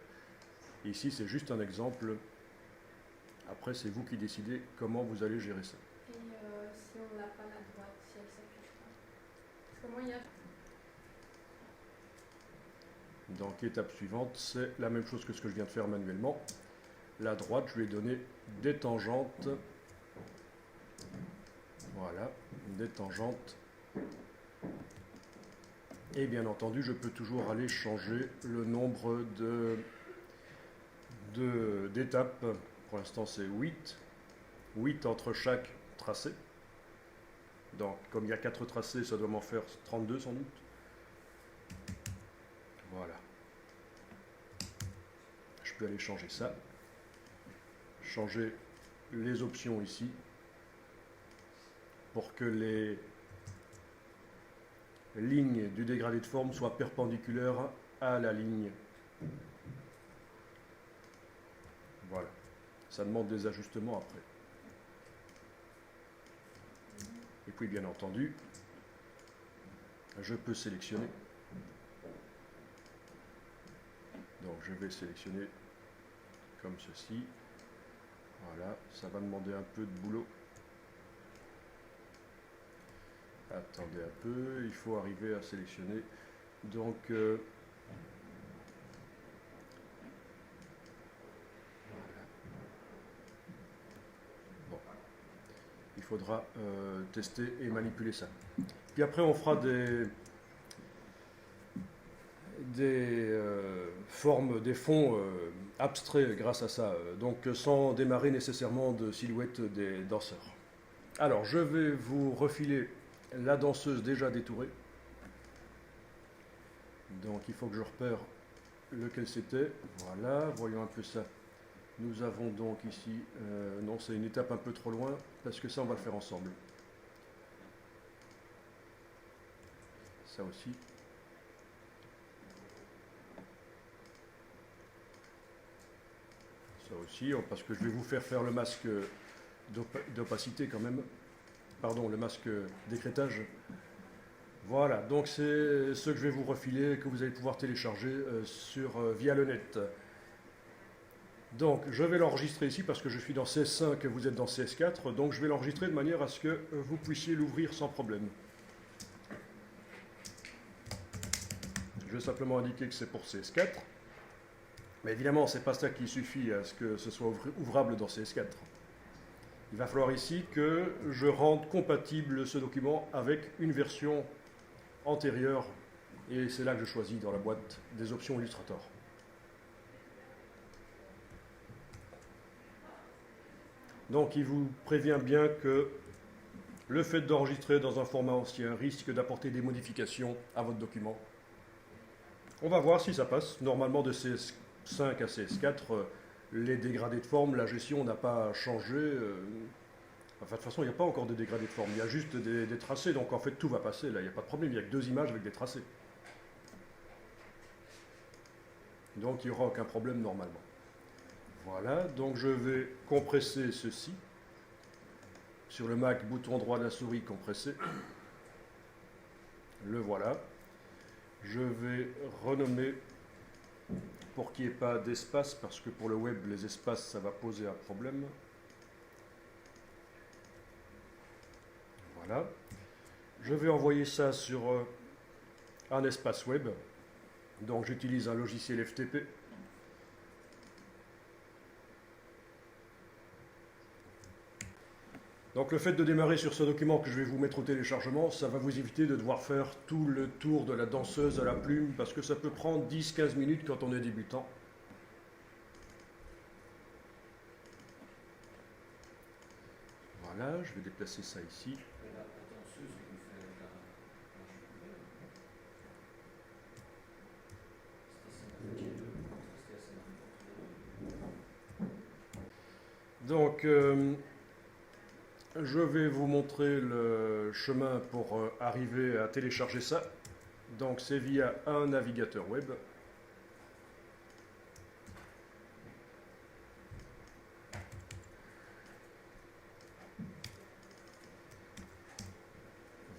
Ici, c'est juste un exemple. Après, c'est vous qui décidez comment vous allez gérer ça. Et si on n'a pas la droite, si elle s'affiche pas. Parce que moi, il y a... Donc, étape suivante, c'est la même chose que ce que je viens de faire manuellement. La droite, je lui ai donné des tangentes. Voilà, des tangentes. Et bien entendu, je peux toujours aller changer le nombre d'étapes. Pour l'instant, c'est 8. 8 entre chaque tracé. Donc, comme il y a 4 tracés, ça doit m'en faire 32 sans doute. Voilà. Je peux aller changer ça. Changer les options ici pour que les lignes du dégradé de forme soient perpendiculaires à la ligne. Voilà. Ça demande des ajustements après. Et puis bien entendu, je peux sélectionner. Donc je vais sélectionner comme ceci. Voilà, ça va demander un peu de boulot. Attendez un peu, il faut arriver à sélectionner. Donc, voilà. Bon. Il faudra tester et manipuler ça. Puis après, on fera des formes, des fonds abstraits grâce à ça, donc sans démarrer nécessairement de silhouette des danseurs. Alors, je vais vous refiler la danseuse déjà détourée. Donc, il faut que je repère lequel c'était. Voilà, voyons un peu ça. Nous avons donc ici... non, c'est une étape un peu trop loin, parce que ça, on va le faire ensemble. Ça aussi. ça aussi, parce que je vais vous faire le masque d'opacité quand même. Pardon, le masque d'écrêtage. Voilà, donc c'est ce que je vais vous refiler, que vous allez pouvoir télécharger via le net. Donc je vais l'enregistrer ici parce que je suis dans CS5 et vous êtes dans CS4, donc je vais l'enregistrer de manière à ce que vous puissiez l'ouvrir sans problème. Je vais simplement indiquer que c'est pour CS4, mais évidemment c'est pas ça qui suffit à ce que ce soit ouvrable dans CS4. Il va falloir ici que je rende compatible ce document avec une version antérieure, et c'est là que je choisis dans la boîte des options Illustrator. Donc il vous prévient bien que le fait d'enregistrer dans un format ancien risque d'apporter des modifications à votre document. On va voir si ça passe. Normalement de CS5 à CS4, les dégradés de forme, la gestion n'a pas changé. Enfin, de toute façon, il n'y a pas encore de dégradés de forme, il y a juste des tracés, donc en fait tout va passer là, il n'y a pas de problème, il n'y a que 2 images avec des tracés. Donc il n'y aura aucun problème normalement. Voilà, donc je vais compresser ceci. Sur le Mac, bouton droit de la souris, compresser. Le voilà. Je vais renommer pour qu'il n'y ait pas d'espace, parce que pour le web, les espaces, ça va poser un problème. Voilà. Je vais envoyer ça sur un espace web. Donc j'utilise un logiciel FTP. Donc le fait de démarrer sur ce document que je vais vous mettre au téléchargement, ça va vous éviter de devoir faire tout le tour de la danseuse à la plume, parce que ça peut prendre 10-15 minutes quand on est débutant. Voilà, je vais déplacer ça ici. Donc, je vais vous montrer le chemin pour arriver à télécharger ça. Donc, c'est via un navigateur web.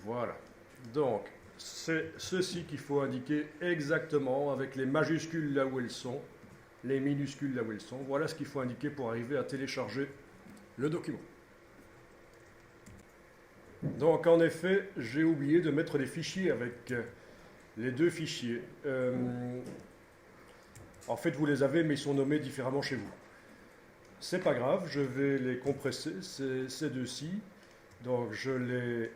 Voilà. Donc, c'est ceci qu'il faut indiquer exactement avec les majuscules là où elles sont, les minuscules là où elles sont. Voilà ce qu'il faut indiquer pour arriver à télécharger le document. Donc en effet, j'ai oublié de mettre les fichiers avec les 2 fichiers. En fait, vous les avez, mais ils sont nommés différemment chez vous. C'est pas grave, je vais les compresser, ces 2-ci. Donc je les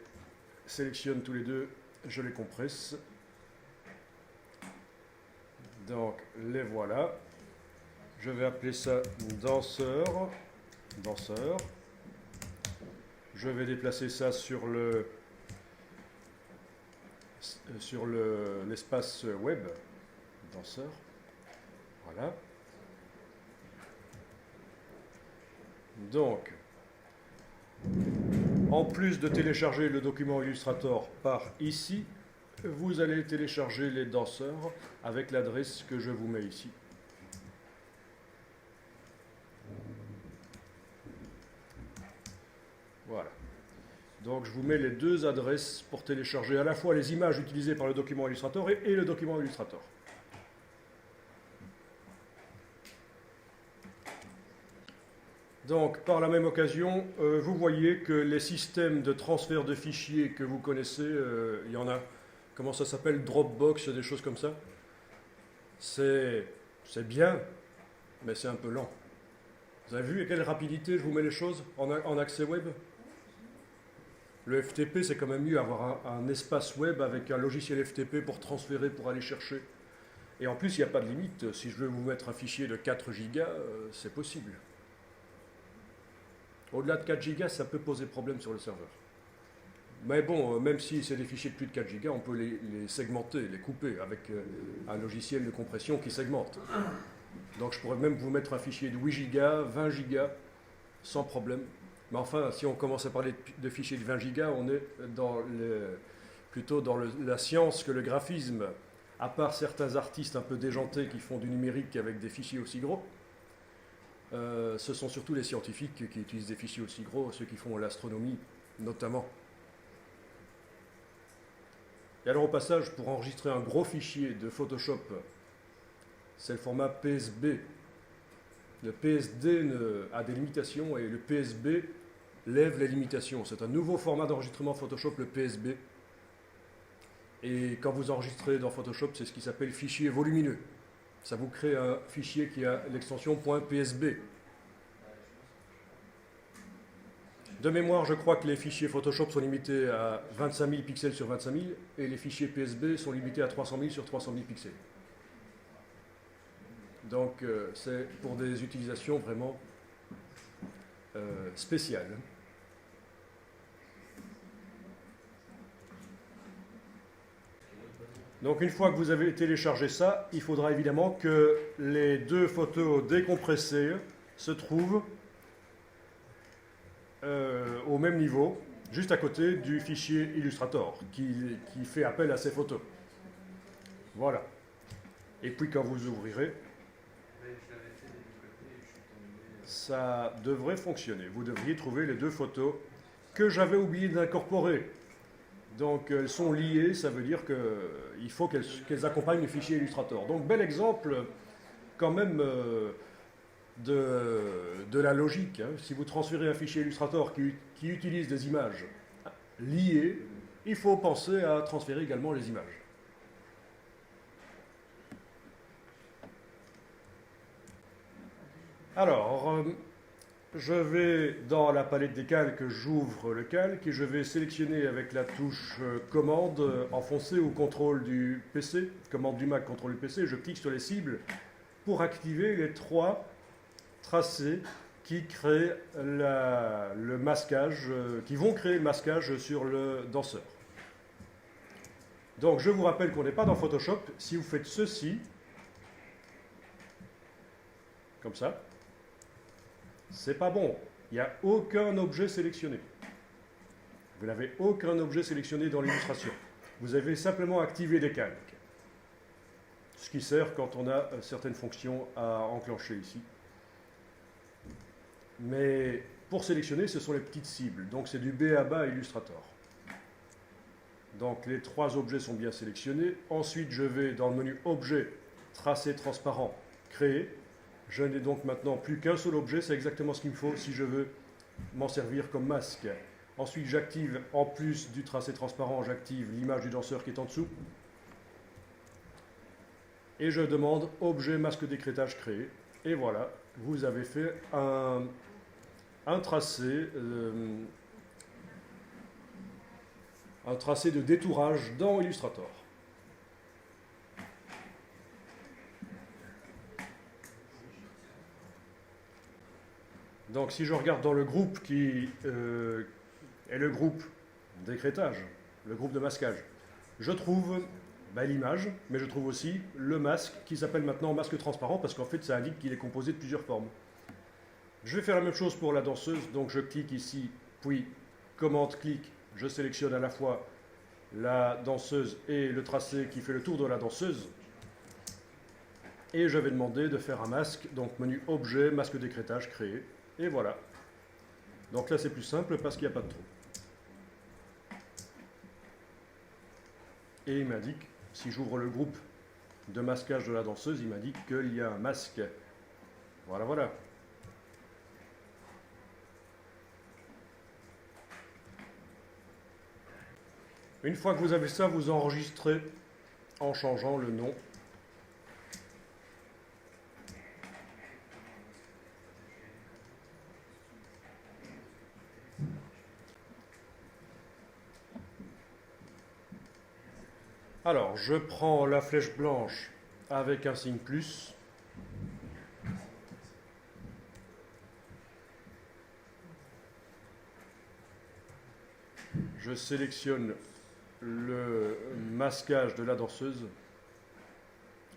sélectionne tous les 2, je les compresse. Donc les voilà. Je vais appeler ça danseur. Je vais déplacer ça sur l'espace web, danseur. Voilà. Donc, en plus de télécharger le document Illustrator par ici, vous allez télécharger les danseurs avec l'adresse que je vous mets ici. Voilà. Donc je vous mets les 2 adresses pour télécharger à la fois les images utilisées par le document Illustrator et le document Illustrator. Donc par la même occasion, vous voyez que les systèmes de transfert de fichiers que vous connaissez, il y en a, comment ça s'appelle, Dropbox, des choses comme ça. C'est bien, mais c'est un peu lent. Vous avez vu à quelle rapidité je vous mets les choses en accès web? Le FTP, c'est quand même mieux avoir un espace web avec un logiciel FTP pour transférer, pour aller chercher. Et en plus, il n'y a pas de limite. Si je veux vous mettre un fichier de 4 Go, c'est possible. Au-delà de 4 Go, ça peut poser problème sur le serveur. Mais bon, même si c'est des fichiers de plus de 4 Go, on peut les segmenter, les couper avec un logiciel de compression qui segmente. Donc je pourrais même vous mettre un fichier de 8 Go, 20 Go, sans problème. Mais enfin, si on commence à parler de fichiers de 20 Go, on est plutôt dans la science que le graphisme. À part certains artistes un peu déjantés qui font du numérique avec des fichiers aussi gros, ce sont surtout les scientifiques qui utilisent des fichiers aussi gros, ceux qui font l'astronomie notamment. Et alors au passage, pour enregistrer un gros fichier de Photoshop, c'est le format PSB. Le PSD a des limitations et le PSB lève les limitations. C'est un nouveau format d'enregistrement Photoshop, le PSB. Et quand vous enregistrez dans Photoshop, c'est ce qui s'appelle fichier volumineux. Ça vous crée un fichier qui a l'extension .psb. De mémoire, je crois que les fichiers Photoshop sont limités à 25 000 pixels sur 25 000 et les fichiers PSB sont limités à 300 000 sur 300 000 pixels. Donc c'est pour des utilisations vraiment spéciales. Donc une fois que vous avez téléchargé ça, il faudra évidemment que les deux photos décompressées se trouvent au même niveau, juste à côté du fichier Illustrator, qui fait appel à ces photos. Voilà. Et puis quand vous ouvrirez, ça devrait fonctionner. Vous devriez trouver les deux photos que j'avais oublié d'incorporer. Donc elles sont liées, ça veut dire qu'il faut qu'elles accompagnent le fichier Illustrator. Donc bel exemple quand même de la logique. Hein. Si vous transférez un fichier Illustrator qui utilise des images liées, il faut penser à transférer également les images. Alors, je vais dans la palette des calques, j'ouvre le calque et je vais sélectionner avec la touche commande enfoncée ou contrôle du PC, commande du Mac, contrôle du PC, je clique sur les cibles pour activer les trois tracés qui créent le masquage, qui vont créer le masquage sur le danseur. Donc je vous rappelle qu'on n'est pas dans Photoshop. Si vous faites ceci, comme ça, c'est pas bon. Il n'y a aucun objet sélectionné. Vous n'avez aucun objet sélectionné dans l'illustration. Vous avez simplement activé des calques. Ce qui sert quand on a certaines fonctions à enclencher ici. Mais pour sélectionner, ce sont les petites cibles. Donc c'est du B à bas Illustrator. Donc les trois objets sont bien sélectionnés. Ensuite, je vais dans le menu Objet, Tracé transparent, Créer. Je n'ai donc maintenant plus qu'un seul objet, c'est exactement ce qu'il me faut si je veux m'en servir comme masque. Ensuite, j'active, en plus du tracé transparent, j'active l'image du danseur qui est en dessous. Et je demande Objet masque d'écrêtage créé. Et voilà, vous avez fait un tracé de détourage dans Illustrator. Donc si je regarde dans le groupe qui est le groupe d'écrêtage, le groupe de masquage, je trouve l'image, mais je trouve aussi le masque qui s'appelle maintenant masque transparent parce qu'en fait ça indique qu'il est composé de plusieurs formes. Je vais faire la même chose pour la danseuse, donc je clique ici, puis commande-clic, je sélectionne à la fois la danseuse et le tracé qui fait le tour de la danseuse. Et je vais demander de faire un masque, donc menu Objet, masque d'écrêtage créé. Et voilà. Donc là, c'est plus simple parce qu'il n'y a pas de trou. Et il m'indique, si j'ouvre le groupe de masquage de la danseuse, il m'indique qu'il y a un masque. Voilà, voilà. Une fois que vous avez ça, vous enregistrez en changeant le nom. Alors, je prends la flèche blanche avec un signe plus. Je sélectionne le masquage de la danseuse.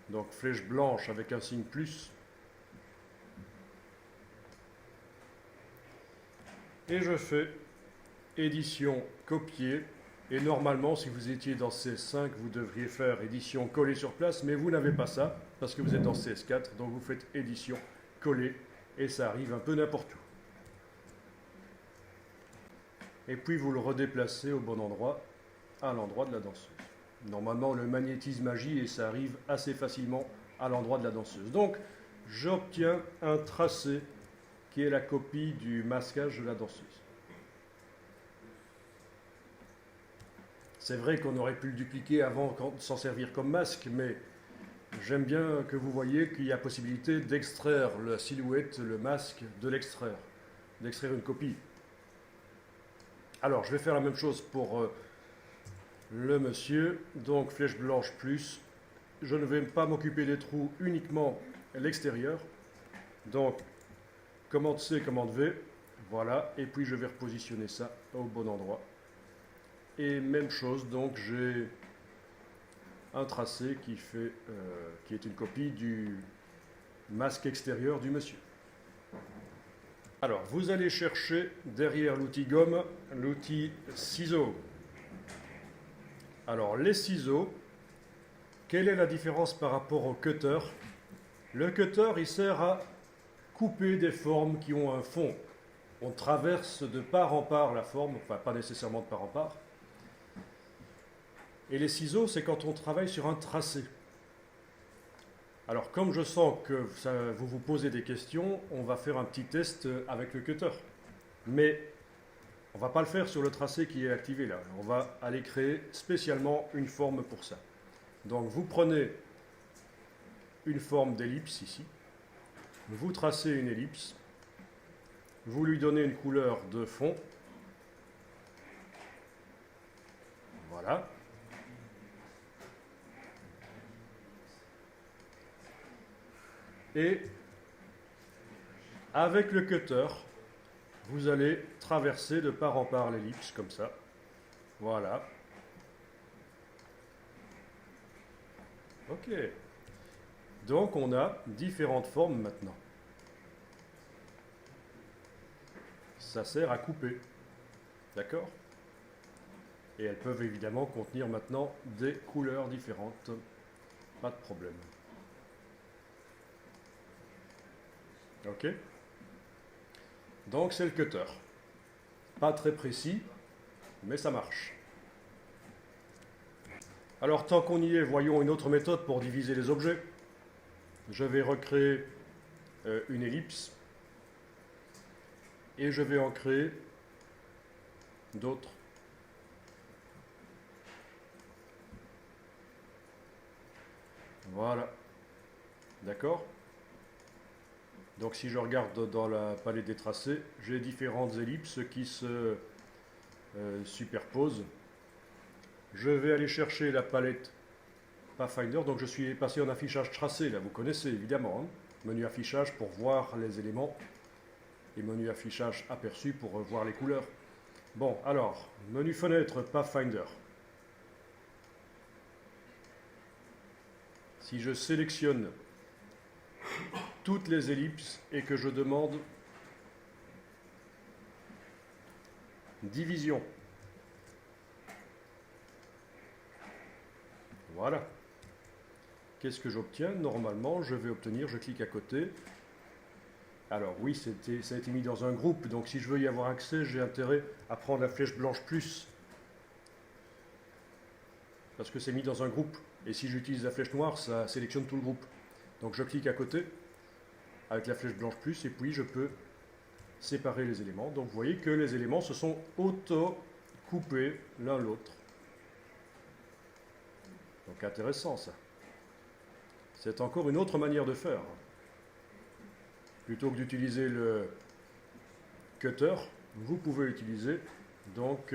Donc, flèche blanche avec un signe plus. Et je fais édition copier. Et normalement, si vous étiez dans CS5, vous devriez faire édition coller sur place, mais vous n'avez pas ça, parce que vous êtes dans CS4, donc vous faites édition coller, et ça arrive un peu n'importe où. Et puis vous le redéplacez au bon endroit, à l'endroit de la danseuse. Normalement, le magnétisme agit et ça arrive assez facilement à l'endroit de la danseuse. Donc, j'obtiens un tracé qui est la copie du masquage de la danseuse. C'est vrai qu'on aurait pu le dupliquer avant de s'en servir comme masque, mais j'aime bien que vous voyez qu'il y a possibilité d'extraire la silhouette, le masque, d'extraire une copie. Alors, je vais faire la même chose pour le monsieur. Donc, flèche blanche plus. Je ne vais pas m'occuper des trous, uniquement l'extérieur. Donc, commande C, commande V. Voilà. Et puis, je vais repositionner ça au bon endroit. Et même chose, donc j'ai un tracé qui est une copie du masque extérieur du monsieur. Alors, vous allez chercher derrière l'outil gomme, l'outil ciseaux. Alors, les ciseaux, quelle est la différence par rapport au cutter? Le cutter, il sert à couper des formes qui ont un fond. On traverse de part en part la forme, enfin pas nécessairement de part en part. Et les ciseaux, c'est quand on travaille sur un tracé. Alors, comme je sens que vous vous posez des questions, on va faire un petit test avec le cutter. Mais on ne va pas le faire sur le tracé qui est activé là. On va aller créer spécialement une forme pour ça. Donc, vous prenez une forme d'ellipse ici. Vous tracez une ellipse. Vous lui donnez une couleur de fond. Voilà. Et avec le cutter, vous allez traverser de part en part l'ellipse, comme ça. Voilà. Ok. Donc on a différentes formes maintenant. Ça sert à couper. D'accord? Et elles peuvent évidemment contenir maintenant des couleurs différentes. Pas de problème. Ok? Donc c'est le cutter. Pas très précis, mais ça marche. Alors tant qu'on y est, voyons une autre méthode pour diviser les objets. Je vais recréer une ellipse et je vais en créer d'autres. Voilà. D'accord? Donc si je regarde dans la palette des tracés, j'ai différentes ellipses qui se superposent. Je vais aller chercher la palette Pathfinder, donc je suis passé en affichage tracé, là vous connaissez évidemment. Hein. Menu affichage pour voir les éléments et menu affichage aperçu pour voir les couleurs. Bon, alors, menu fenêtre Pathfinder. Si je sélectionne toutes les ellipses et que je demande division. Voilà. Qu'est-ce que j'obtiens? Normalement, je vais obtenir, je clique à côté. Alors oui, ça a été mis dans un groupe, donc si je veux y avoir accès, j'ai intérêt à prendre la flèche blanche plus. Parce que c'est mis dans un groupe. Et si j'utilise la flèche noire, ça sélectionne tout le groupe. Donc je clique à côté avec la flèche blanche plus et puis je peux séparer les éléments. Donc vous voyez que les éléments se sont auto-coupés l'un l'autre. Donc intéressant ça. C'est encore une autre manière de faire. Plutôt que d'utiliser le cutter, vous pouvez utiliser donc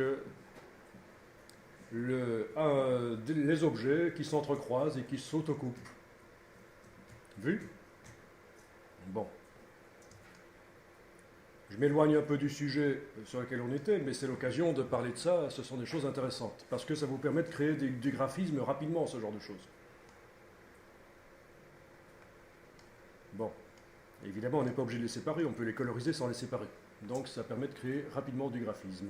les objets qui s'entrecroisent et qui s'autocoupent. Vu? Bon. Je m'éloigne un peu du sujet sur lequel on était, mais c'est l'occasion de parler de ça, ce sont des choses intéressantes, parce que ça vous permet de créer du graphisme rapidement, ce genre de choses. Bon. Évidemment, on n'est pas obligé de les séparer, on peut les coloriser sans les séparer. Donc ça permet de créer rapidement du graphisme.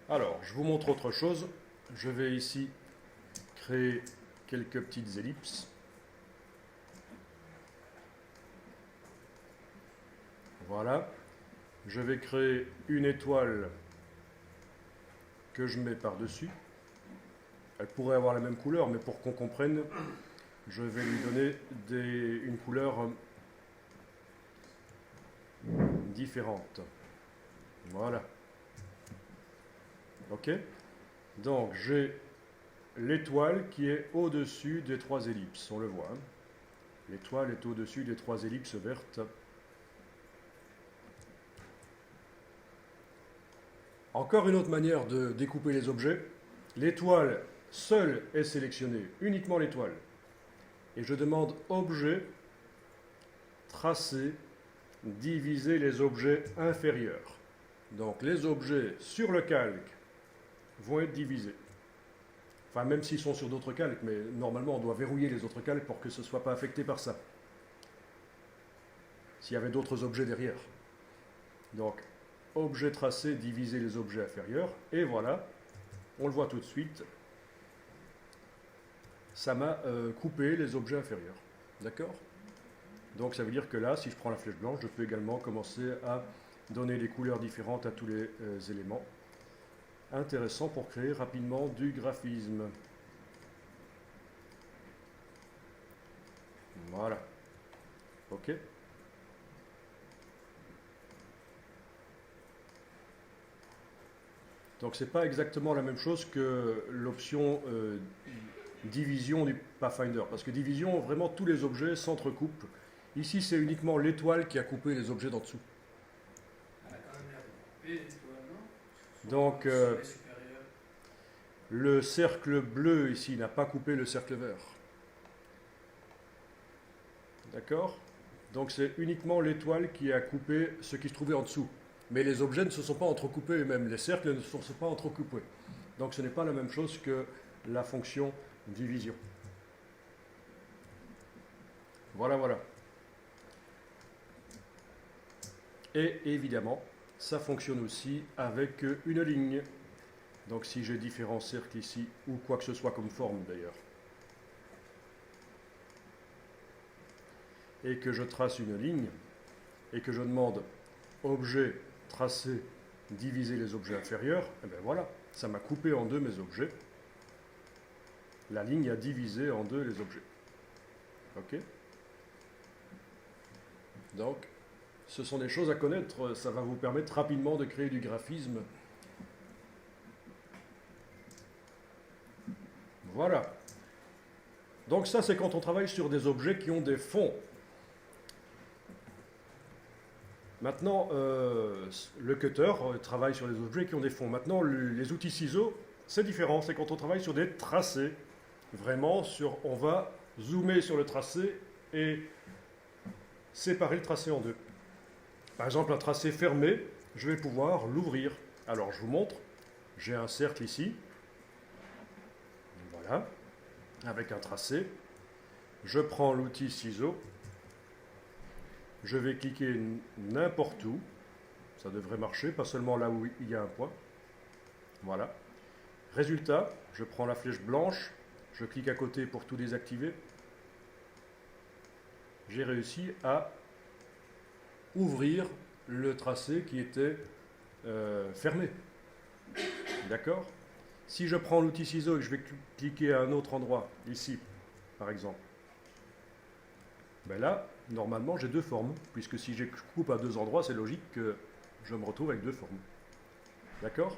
Alors, je vous montre autre chose. Je vais ici créer quelques petites ellipses. Voilà. Je vais créer une étoile que je mets par-dessus. Elle pourrait avoir la même couleur, mais pour qu'on comprenne, je vais lui donner une couleur différente. Voilà. Ok. Donc j'ai l'étoile qui est au-dessus des 3 ellipses, on le voit. L'étoile est au-dessus des 3 ellipses vertes. Encore une autre manière de découper les objets. L'étoile seule est sélectionnée, uniquement l'étoile. Et je demande objet, tracer, diviser les objets inférieurs. Donc les objets sur le calque vont être divisés. Enfin, même s'ils sont sur d'autres calques, mais normalement on doit verrouiller les autres calques pour que ce ne soit pas affecté par ça. S'il y avait d'autres objets derrière. Donc, objet tracé, diviser les objets inférieurs, et voilà, on le voit tout de suite, ça m'a coupé les objets inférieurs. D'accord? Donc ça veut dire que là, si je prends la flèche blanche, je peux également commencer à donner des couleurs différentes à tous les éléments. Intéressant pour créer rapidement du graphisme. Voilà. Ok. Donc c'est pas exactement la même chose que l'option division du Pathfinder, parce que division, vraiment tous les objets s'entrecoupent. Ici, c'est uniquement l'étoile qui a coupé les objets d'en dessous. Elle a quand même l'air de couper l'étoile, non? Donc, Sur les supérieurs. le cercle bleu ici n'a pas coupé le cercle vert. D'accord? Donc c'est uniquement l'étoile qui a coupé ce qui se trouvait en dessous. Mais les objets ne se sont pas entrecoupés eux-mêmes, les cercles ne se sont pas entrecoupés. Donc ce n'est pas la même chose que la fonction division. Voilà, voilà. Et évidemment, ça fonctionne aussi avec une ligne. Donc si j'ai différents cercles ici, ou quoi que ce soit comme forme d'ailleurs, et que je trace une ligne, et que je demande objet, tracer, diviser les objets inférieurs, et bien voilà, ça m'a coupé en deux mes objets. La ligne a divisé en deux les objets. Ok? Donc, ce sont des choses à connaître, ça va vous permettre rapidement de créer du graphisme. Voilà. Donc ça, c'est quand on travaille sur des objets qui ont des fonds. Maintenant, le cutter travaille sur les objets qui ont des fonds. Maintenant, les outils ciseaux, c'est différent. C'est quand on travaille sur des tracés. Vraiment, on va zoomer sur le tracé et séparer le tracé en deux. Par exemple, un tracé fermé, je vais pouvoir l'ouvrir. Alors, je vous montre. J'ai un cercle ici. Voilà. Avec un tracé. Je prends l'outil ciseau. Je vais cliquer n'importe où. Ça devrait marcher, pas seulement là où il y a un point. Voilà. Résultat, je prends la flèche blanche. Je clique à côté pour tout désactiver. J'ai réussi à ouvrir le tracé qui était fermé. D'accord? Si je prends l'outil ciseau et que je vais cliquer à un autre endroit, ici, par exemple, ben là, normalement, j'ai deux formes, puisque si je coupe à deux endroits, c'est logique que je me retrouve avec deux formes. D'accord?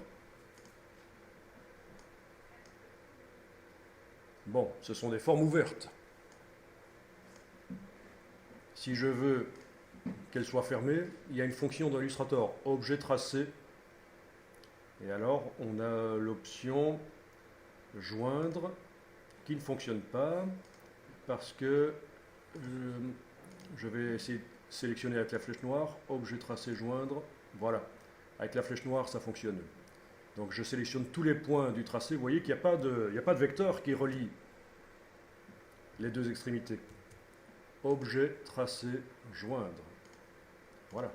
Bon, ce sont des formes ouvertes. Si je veux qu'elles soient fermées, il y a une fonction dans Illustrator, objet tracé. Et alors, on a l'option joindre, qui ne fonctionne pas, parce que je vais essayer de sélectionner avec la flèche noire, objet tracé, joindre, voilà. Avec la flèche noire, ça fonctionne. Donc je sélectionne tous les points du tracé. Vous voyez qu'il n'y a pas de vecteur qui relie les deux extrémités. Objet, tracé, joindre. Voilà.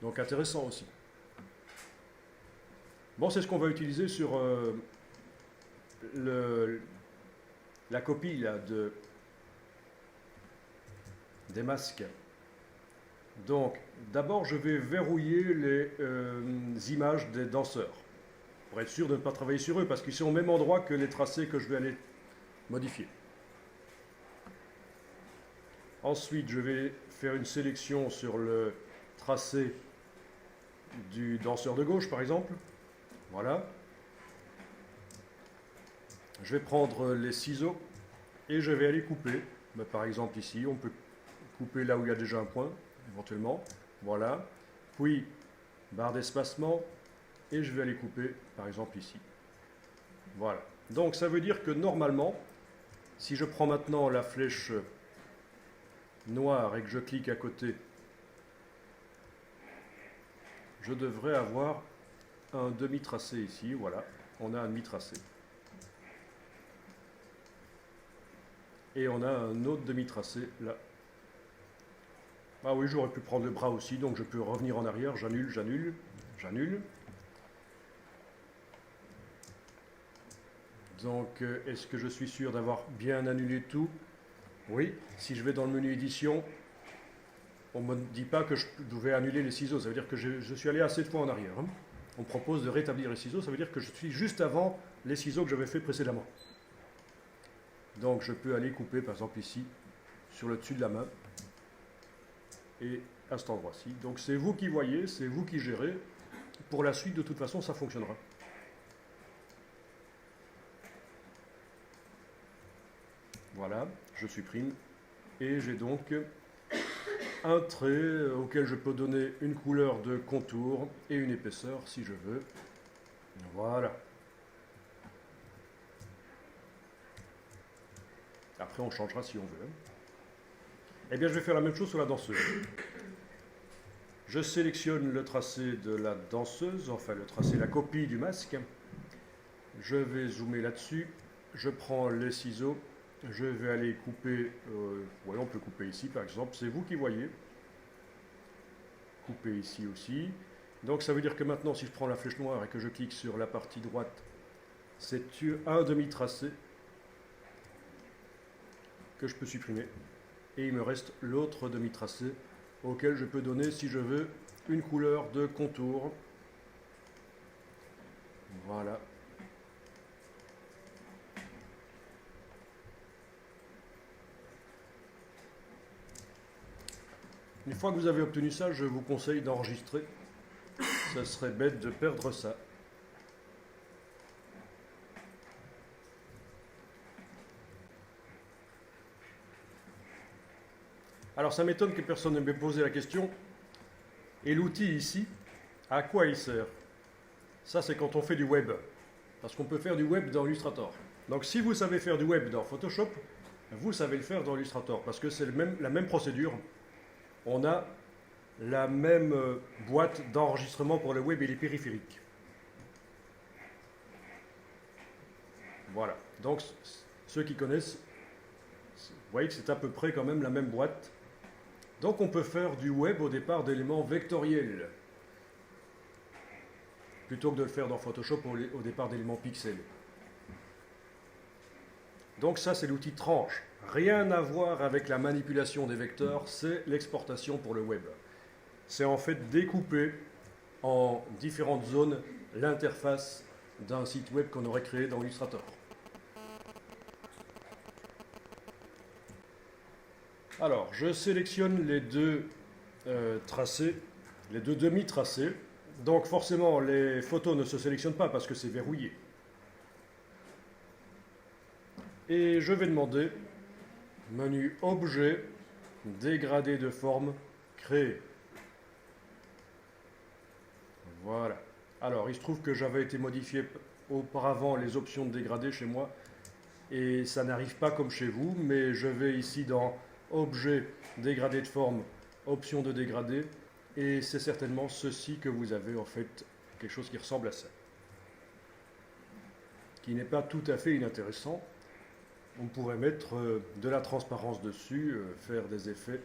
Donc intéressant aussi. Bon, c'est ce qu'on va utiliser sur la copie là, des masques. Donc, d'abord, je vais verrouiller les images des danseurs, pour être sûr de ne pas travailler sur eux, parce qu'ils sont au même endroit que les tracés que je vais aller modifier. Ensuite, je vais faire une sélection sur le tracé du danseur de gauche, par exemple. Voilà. Je vais prendre les ciseaux et je vais aller couper. Par exemple ici, on peut couper là où il y a déjà un point, éventuellement. Voilà. Puis, barre d'espacement, et je vais aller couper, par exemple ici. Voilà. Donc ça veut dire que normalement, si je prends maintenant la flèche noire et que je clique à côté, je devrais avoir un demi-tracé ici. Voilà, on a un demi-tracé. Et on a un autre demi-tracé là. Ah oui, j'aurais pu prendre le bras aussi, donc je peux revenir en arrière. J'annule, j'annule, j'annule. Donc, est-ce que je suis sûr d'avoir bien annulé tout? Oui, si je vais dans le menu édition, on ne me dit pas que je devais annuler les ciseaux. Ça veut dire que je suis allé assez de fois en arrière. Hein. On me propose de rétablir les ciseaux. Ça veut dire que je suis juste avant les ciseaux que j'avais fait précédemment. Donc, je peux aller couper, par exemple, ici, sur le dessus de la main. Et à cet endroit-ci. Donc, c'est vous qui voyez, c'est vous qui gérez. Pour la suite, de toute façon, ça fonctionnera. Voilà, je supprime. Et j'ai donc un trait auquel je peux donner une couleur de contour et une épaisseur si je veux. Voilà. Après, on changera si on veut. Eh bien, je vais faire la même chose sur la danseuse. Je sélectionne le tracé de la danseuse, enfin le tracé, la copie du masque. Je vais zoomer là-dessus. Je prends les ciseaux. Je vais aller couper, ouais, on peut couper ici par exemple, c'est vous qui voyez. Couper ici aussi. Donc ça veut dire que maintenant, si je prends la flèche noire et que je clique sur la partie droite, c'est un demi-tracé que je peux supprimer. Et il me reste l'autre demi-tracé auquel je peux donner, si je veux, une couleur de contour. Voilà. Une fois que vous avez obtenu ça, je vous conseille d'enregistrer. Ça serait bête de perdre ça. Alors ça m'étonne que personne ne m'ait posé la question. Et l'outil ici, à quoi il sert? Ça, c'est quand on fait du web. Parce qu'on peut faire du web dans Illustrator. Donc si vous savez faire du web dans Photoshop, vous savez le faire dans Illustrator. Parce que c'est la même procédure. On a la même boîte d'enregistrement pour le web et les périphériques. Voilà. Donc, ceux qui connaissent, vous voyez que c'est à peu près quand même la même boîte. Donc, on peut faire du web au départ d'éléments vectoriels, plutôt que de le faire dans Photoshop au départ d'éléments pixels. Donc ça, c'est l'outil tranche. Rien à voir avec la manipulation des vecteurs, c'est l'exportation pour le web. C'est en fait découper en différentes zones l'interface d'un site web qu'on aurait créé dans Illustrator. Alors, je sélectionne les deux tracés, les deux demi-tracés. Donc forcément, les photos ne se sélectionnent pas parce que c'est verrouillé. Et je vais demander, menu Objet, dégradé de forme, créer. Voilà. Alors, il se trouve que j'avais été modifié auparavant les options de dégradé chez moi, et ça n'arrive pas comme chez vous, mais je vais ici dans Objet, dégradé de forme, option de dégradé, et c'est certainement ceci que vous avez en fait, quelque chose qui ressemble à ça. Qui n'est pas tout à fait inintéressant. On pourrait mettre de la transparence dessus, faire des effets.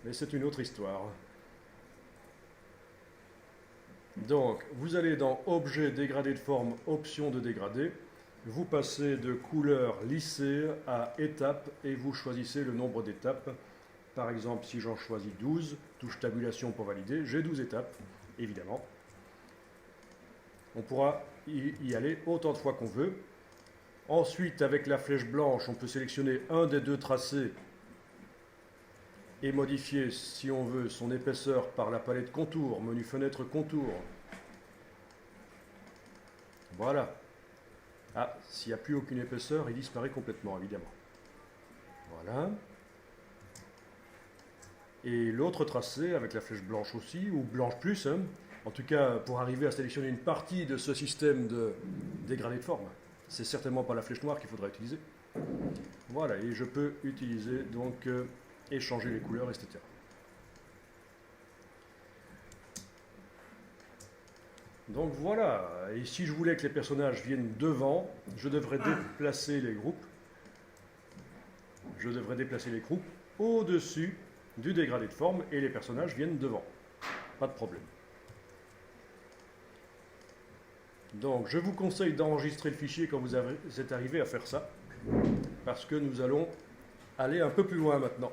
Mais c'est une autre histoire. Donc, vous allez dans Objet, dégradé de forme, option de dégradé. Vous passez de couleur lissée à étape et vous choisissez le nombre d'étapes. Par exemple, si j'en choisis 12, touche tabulation pour valider, j'ai 12 étapes, évidemment. On pourra y aller autant de fois qu'on veut. Ensuite, avec la flèche blanche, on peut sélectionner un des deux tracés et modifier, si on veut, son épaisseur par la palette contour, menu fenêtre contour. Voilà. Ah, s'il n'y a plus aucune épaisseur, il disparaît complètement, évidemment. Voilà. Et l'autre tracé, avec la flèche blanche aussi, ou blanche plus, hein, en tout cas, pour arriver à sélectionner une partie de ce système de dégradé de forme. C'est certainement pas la flèche noire qu'il faudra utiliser. Voilà, et je peux utiliser, donc, échanger les couleurs, etc. Donc voilà, et si je voulais que les personnages viennent devant, je devrais déplacer les groupes. Je devrais déplacer les groupes au-dessus du dégradé de forme et les personnages viennent devant. Pas de problème. Donc je vous conseille d'enregistrer le fichier quand vous êtes arrivé à faire ça, parce que nous allons aller un peu plus loin maintenant.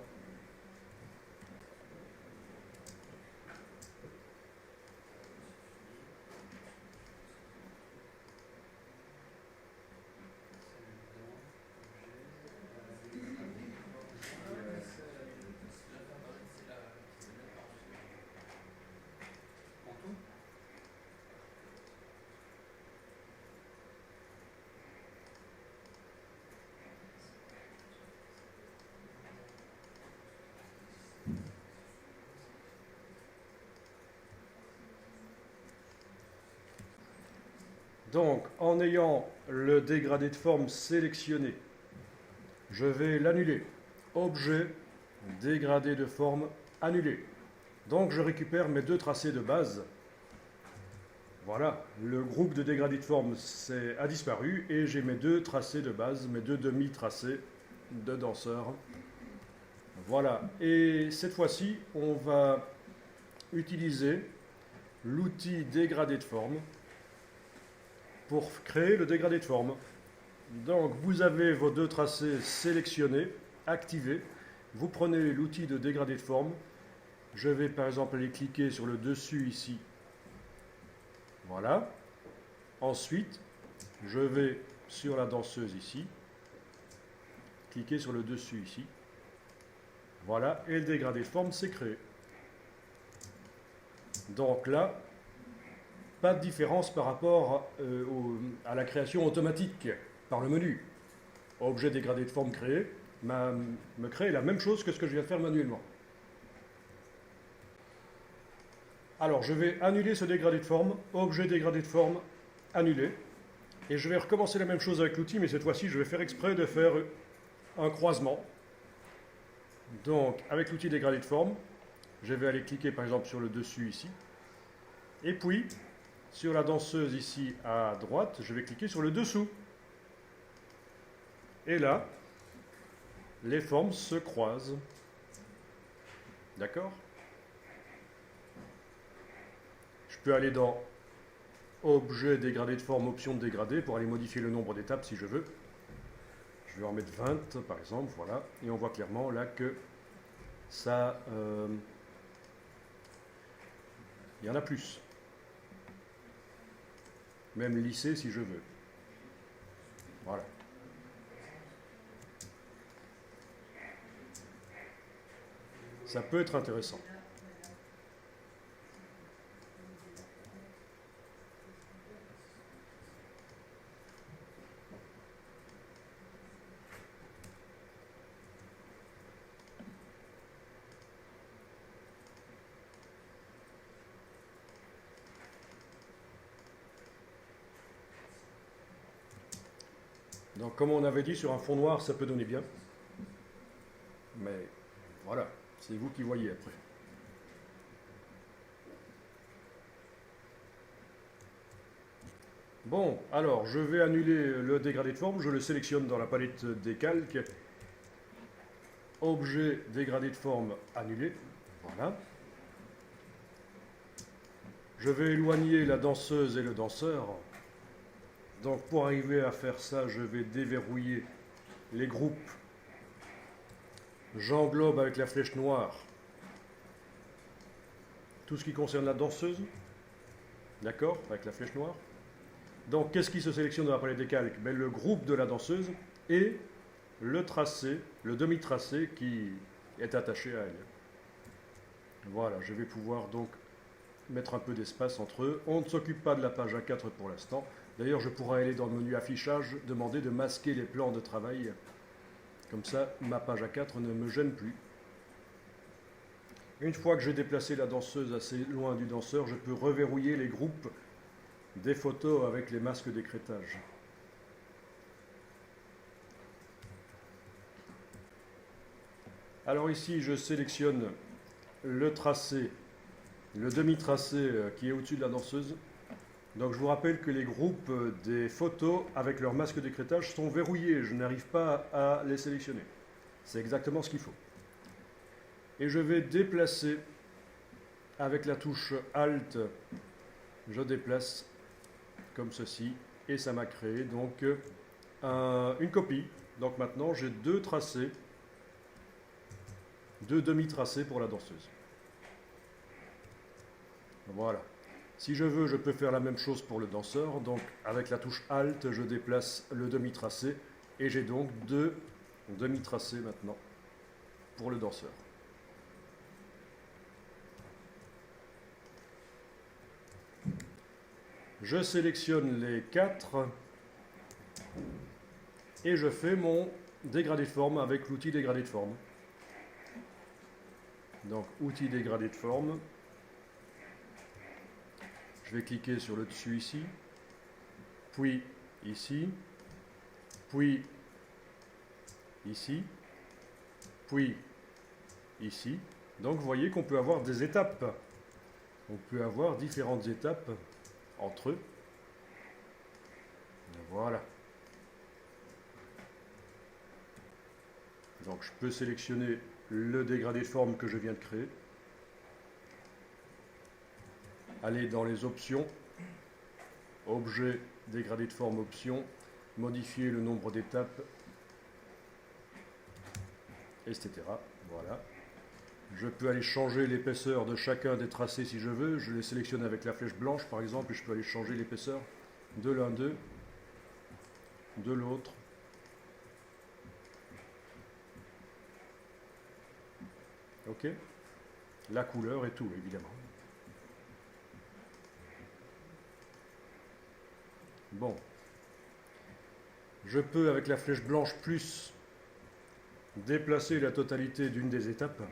Donc, en ayant le dégradé de forme sélectionné, je vais l'annuler. Objet, dégradé de forme, annulé. Donc, je récupère mes deux tracés de base. Voilà, le groupe de dégradé de forme a disparu et j'ai mes deux tracés de base, mes deux demi-tracés de danseurs. Voilà, et cette fois-ci, on va utiliser l'outil dégradé de forme pour créer le dégradé de forme. Donc vous avez vos deux tracés sélectionnés, activés. Vous prenez l'outil de dégradé de forme. Je vais par exemple aller cliquer sur le dessus ici. Voilà. Ensuite, je vais sur la danseuse ici. Cliquer sur le dessus ici. Voilà, et le dégradé de forme s'est créé. Donc là, pas de différence par rapport à la création automatique par le menu. Objet dégradé de forme créé me crée la même chose que ce que je viens de faire manuellement. Alors je vais annuler ce dégradé de forme, objet dégradé de forme, annulé. Et je vais recommencer la même chose avec l'outil, mais cette fois-ci je vais faire exprès de faire un croisement. Donc avec l'outil dégradé de forme, je vais aller cliquer par exemple sur le dessus ici. Et puis, sur la danseuse ici à droite, je vais cliquer sur le dessous. Et là, les formes se croisent. D'accord? Je peux aller dans Objet, dégradé de forme, option de dégradé pour aller modifier le nombre d'étapes si je veux. Je vais en mettre 20 par exemple, voilà. Et on voit clairement là que ça... il y en a plus. Même lissé si je veux. Voilà. Ça peut être intéressant. Donc, comme on avait dit, sur un fond noir, ça peut donner bien. Mais voilà, c'est vous qui voyez après. Bon, alors, je vais annuler le dégradé de forme. Je le sélectionne dans la palette des calques. Objet, dégradé de forme, annulé. Voilà. Je vais éloigner la danseuse et le danseur. Donc pour arriver à faire ça, je vais déverrouiller les groupes. J'englobe avec la flèche noire tout ce qui concerne la danseuse. D'accord? Avec la flèche noire. Donc qu'est-ce qui se sélectionne dans la palette des calques? Ben, le groupe de la danseuse et le tracé, le demi-tracé qui est attaché à elle. Voilà, je vais pouvoir donc mettre un peu d'espace entre eux. On ne s'occupe pas de la page A4 pour l'instant. D'ailleurs, je pourrais aller dans le menu affichage, demander de masquer les plans de travail. Comme ça, ma page A4 ne me gêne plus. Une fois que j'ai déplacé la danseuse assez loin du danseur, je peux reverrouiller les groupes des photos avec les masques d'écrêtage. Alors ici, je sélectionne le tracé, le demi-tracé qui est au-dessus de la danseuse. Donc je vous rappelle que les groupes des photos avec leur masque d'écrêtage sont verrouillés. Je n'arrive pas à les sélectionner. C'est exactement ce qu'il faut. Et je vais déplacer avec la touche Alt. Je déplace comme ceci. Et ça m'a créé donc une copie. Donc maintenant j'ai deux tracés, deux demi-tracés pour la danseuse. Voilà. Si je veux, je peux faire la même chose pour le danseur. Donc, avec la touche Alt, je déplace le demi-tracé. Et j'ai donc deux demi-tracés maintenant pour le danseur. Je sélectionne les quatre. Et je fais mon dégradé de forme avec l'outil dégradé de forme. Donc, outil dégradé de forme. Je vais cliquer sur le dessus ici, puis ici, puis ici, puis ici. Donc vous voyez qu'on peut avoir des étapes. On peut avoir différentes étapes entre eux. Voilà. Donc je peux sélectionner le dégradé de forme que je viens de créer. Aller dans les options, objet, dégradé de forme, options, modifier le nombre d'étapes, etc. Voilà. Je peux aller changer l'épaisseur de chacun des tracés si je veux. Je les sélectionne avec la flèche blanche par exemple, et je peux aller changer l'épaisseur de l'un d'eux, de l'autre. Ok? La couleur et tout, évidemment. Bon, je peux, avec la flèche blanche plus, déplacer la totalité d'une des étapes.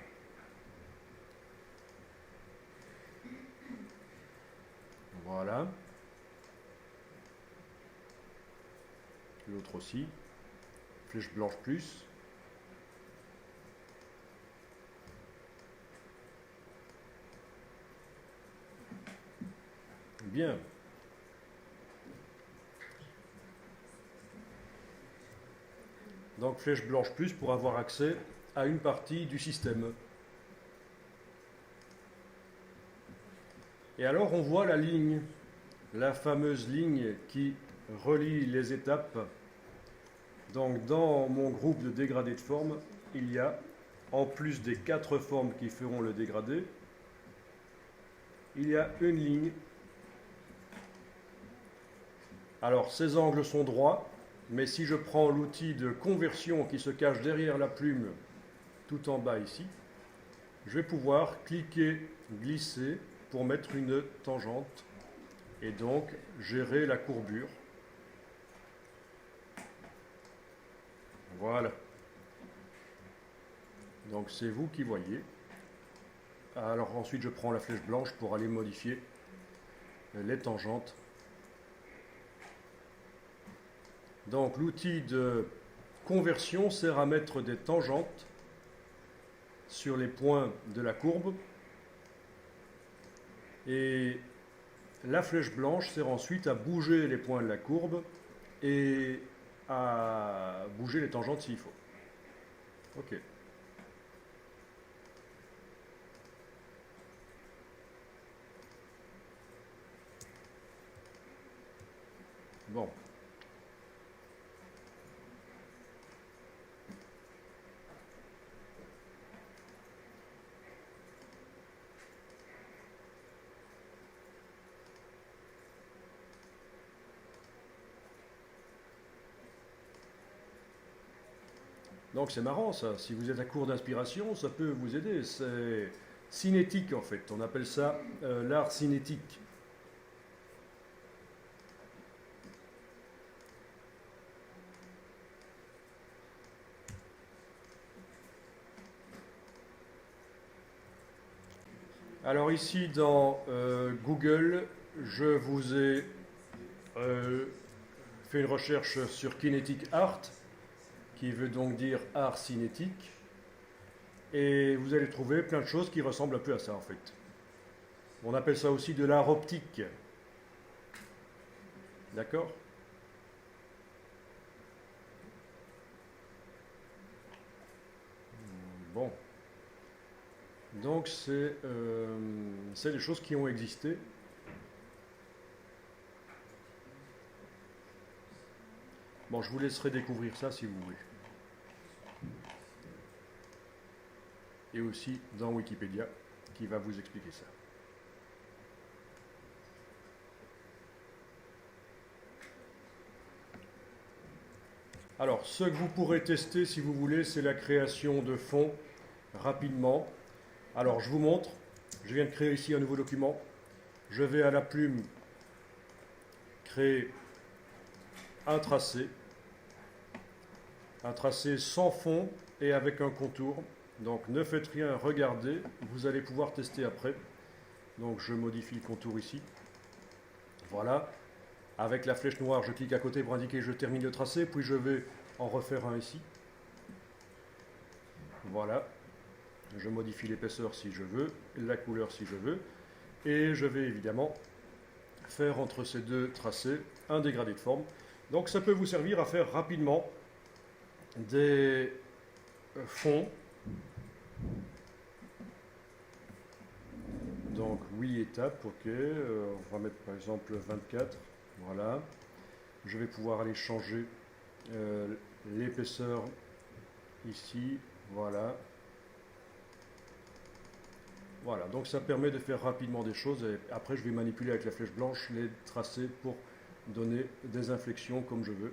Voilà. L'autre aussi. Flèche blanche plus. Bien. Donc flèche blanche plus pour avoir accès à une partie du système. Et alors on voit la ligne, la fameuse ligne qui relie les étapes. Donc dans mon groupe de dégradé de forme, il y a, en plus des 4 formes qui feront le dégradé, il y a une ligne. Alors ces angles sont droits. Mais si je prends l'outil de conversion qui se cache derrière la plume, tout en bas ici, je vais pouvoir cliquer, glisser pour mettre une tangente et donc gérer la courbure. Voilà. Donc c'est vous qui voyez. Alors ensuite je prends la flèche blanche pour aller modifier les tangentes. Donc l'outil de conversion sert à mettre des tangentes sur les points de la courbe et la flèche blanche sert ensuite à bouger les points de la courbe et à bouger les tangentes s'il faut. Ok. Bon. Donc c'est marrant ça, si vous êtes à court d'inspiration, ça peut vous aider. C'est cinétique en fait, on appelle ça l'art cinétique. Alors ici dans Google, je vous ai fait une recherche sur Kinetic Art, qui veut donc dire art cinétique. Et vous allez trouver plein de choses qui ressemblent un peu à ça en fait. On appelle ça aussi de l'art optique. D'accord? Bon. Donc c'est des choses qui ont existé. Bon, je vous laisserai découvrir ça si vous voulez. Et aussi dans Wikipédia, qui va vous expliquer ça. Alors, ce que vous pourrez tester si vous voulez, c'est la création de fonds rapidement. Alors, je vous montre. Je viens de créer ici un nouveau document. Je vais à la plume créer un tracé sans fond et avec un contour. Donc ne faites rien, regardez, vous allez pouvoir tester après. Donc je modifie le contour ici. Voilà. Avec la flèche noire, je clique à côté pour indiquer que je termine le tracé, puis je vais en refaire un ici. Voilà. Je modifie l'épaisseur si je veux, la couleur si je veux. Et je vais évidemment faire entre ces deux tracés un dégradé de forme. Donc ça peut vous servir à faire rapidement des fonds. Donc 8 étapes, ok. On va mettre par exemple 24. Voilà. Je vais pouvoir aller changer l'épaisseur ici. Voilà. Voilà, donc ça permet de faire rapidement des choses. Et après, je vais manipuler avec la flèche blanche les tracés pour donner des inflexions comme je veux.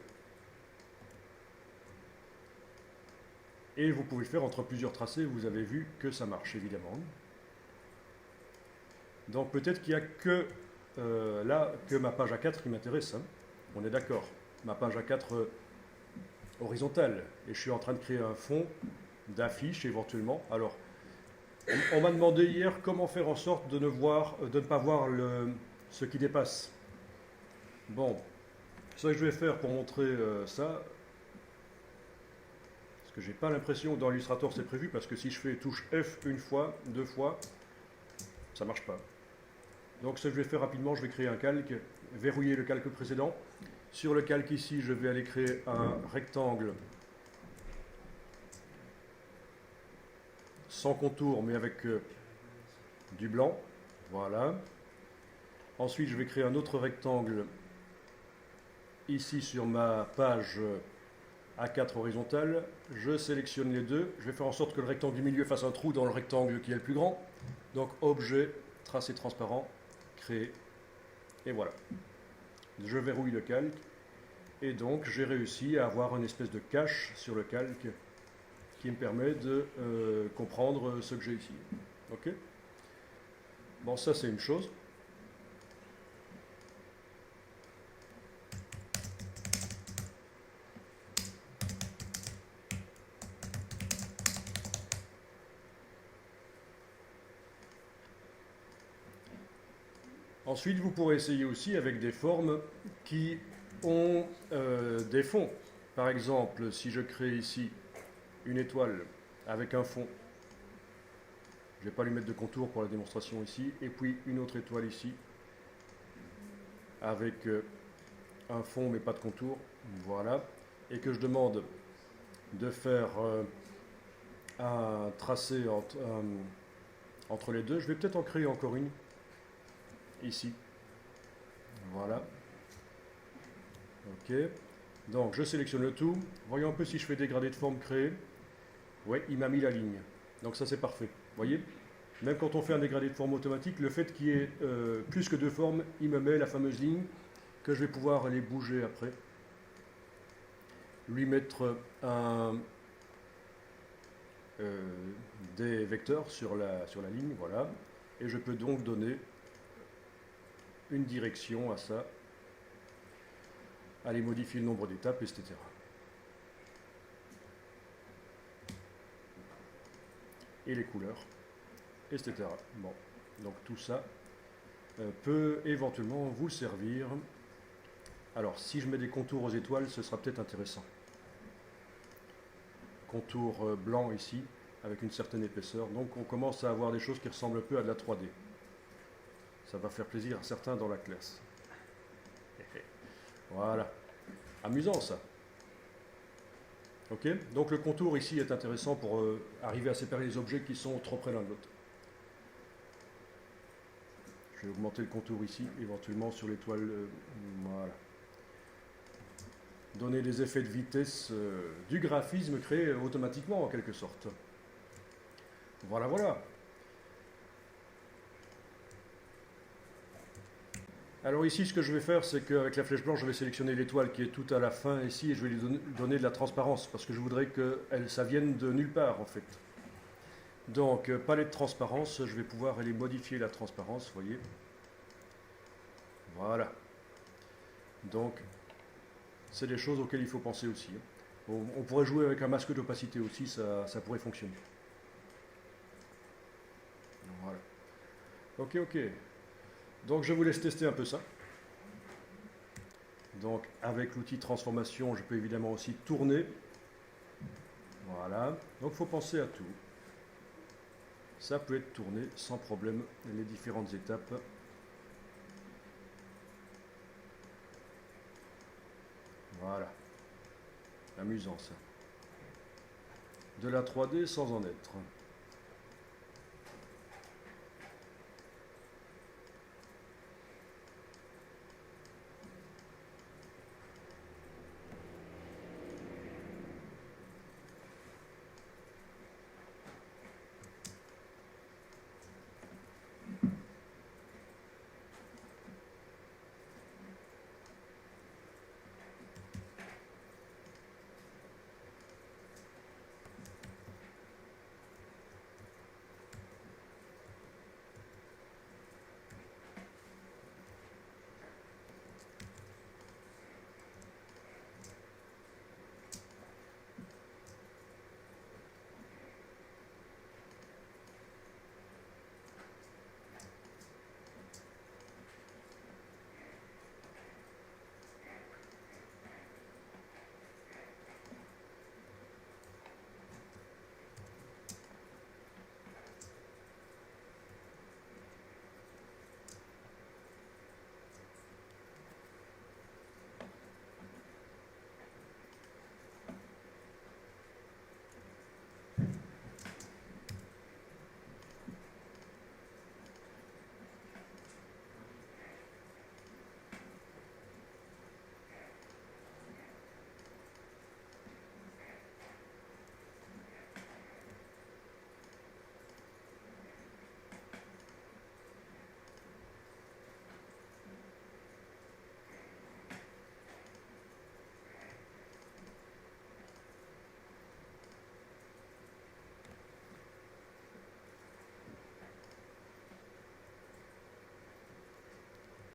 Et vous pouvez le faire entre plusieurs tracés. Vous avez vu que ça marche, évidemment. Donc peut-être qu'il n'y a que là que ma page A4 qui m'intéresse. Hein. On est d'accord. Ma page A4 horizontale. Et je suis en train de créer un fond d'affiche éventuellement. Alors, on m'a demandé hier comment faire en sorte de ne pas voir ce qui dépasse. Bon, ce que je vais faire pour montrer ça, parce que j'ai pas l'impression que dans Illustrator c'est prévu, parce que si je fais touche F une fois, deux fois, ça marche pas. Donc ce que je vais faire rapidement, je vais créer un calque, verrouiller le calque précédent. Sur le calque ici, je vais aller créer un rectangle sans contour, mais avec du blanc. Voilà. Ensuite, je vais créer un autre rectangle ici sur ma page A4 horizontale. Je sélectionne les deux. Je vais faire en sorte que le rectangle du milieu fasse un trou dans le rectangle qui est le plus grand. Donc, objet, tracé transparent, créer. Et voilà. Je verrouille le calque. Et donc, j'ai réussi à avoir une espèce de cache sur le calque qui me permet de comprendre ce que j'ai ici. Ok? Bon, ça c'est une chose. Ensuite, vous pourrez essayer aussi avec des formes qui ont des fonds. Par exemple, si je crée ici une étoile avec un fond, je ne vais pas lui mettre de contour pour la démonstration ici, et puis une autre étoile ici, avec un fond mais pas de contour, voilà, et que je demande de faire un tracé entre les deux, je vais peut-être en créer encore une, ici, voilà. Ok. Donc je sélectionne le tout. Voyons un peu si je fais dégradé de forme créé. Oui, il m'a mis la ligne. Donc ça c'est parfait. Vous voyez? Même quand on fait un dégradé de forme automatique, le fait qu'il y ait plus que deux formes, il me met la fameuse ligne que je vais pouvoir aller bouger après. Lui mettre des vecteurs sur la ligne, voilà. Et je peux donc donner une direction à ça, aller modifier le nombre d'étapes, etc. Et les couleurs, etc. Bon, donc tout ça peut éventuellement vous servir. Alors, si je mets des contours aux étoiles, ce sera peut-être intéressant. Contour blanc ici, avec une certaine épaisseur. Donc on commence à avoir des choses qui ressemblent un peu à de la 3D. Ça va faire plaisir à certains dans la classe. Voilà. Amusant ça. Ok. Donc le contour ici est intéressant pour arriver à séparer les objets qui sont trop près l'un de l'autre. Je vais augmenter le contour ici, éventuellement sur l'étoile. Voilà. Donner des effets de vitesse du graphisme créé automatiquement en quelque sorte. Voilà, voilà. Alors ici, ce que je vais faire, c'est qu'avec la flèche blanche, je vais sélectionner l'étoile qui est tout à la fin ici et je vais lui donner de la transparence parce que je voudrais que ça vienne de nulle part en fait. Donc, palette de transparence, je vais pouvoir aller modifier la transparence, vous voyez. Voilà. Donc, c'est des choses auxquelles il faut penser aussi. On pourrait jouer avec un masque d'opacité aussi, ça pourrait fonctionner. Voilà. Ok, ok. Donc je vous laisse tester un peu ça. Donc avec l'outil transformation, je peux évidemment aussi tourner. Voilà. Donc il faut penser à tout. Ça peut être tourné sans problème, les différentes étapes. Voilà. Amusant ça. De la 3D sans en être.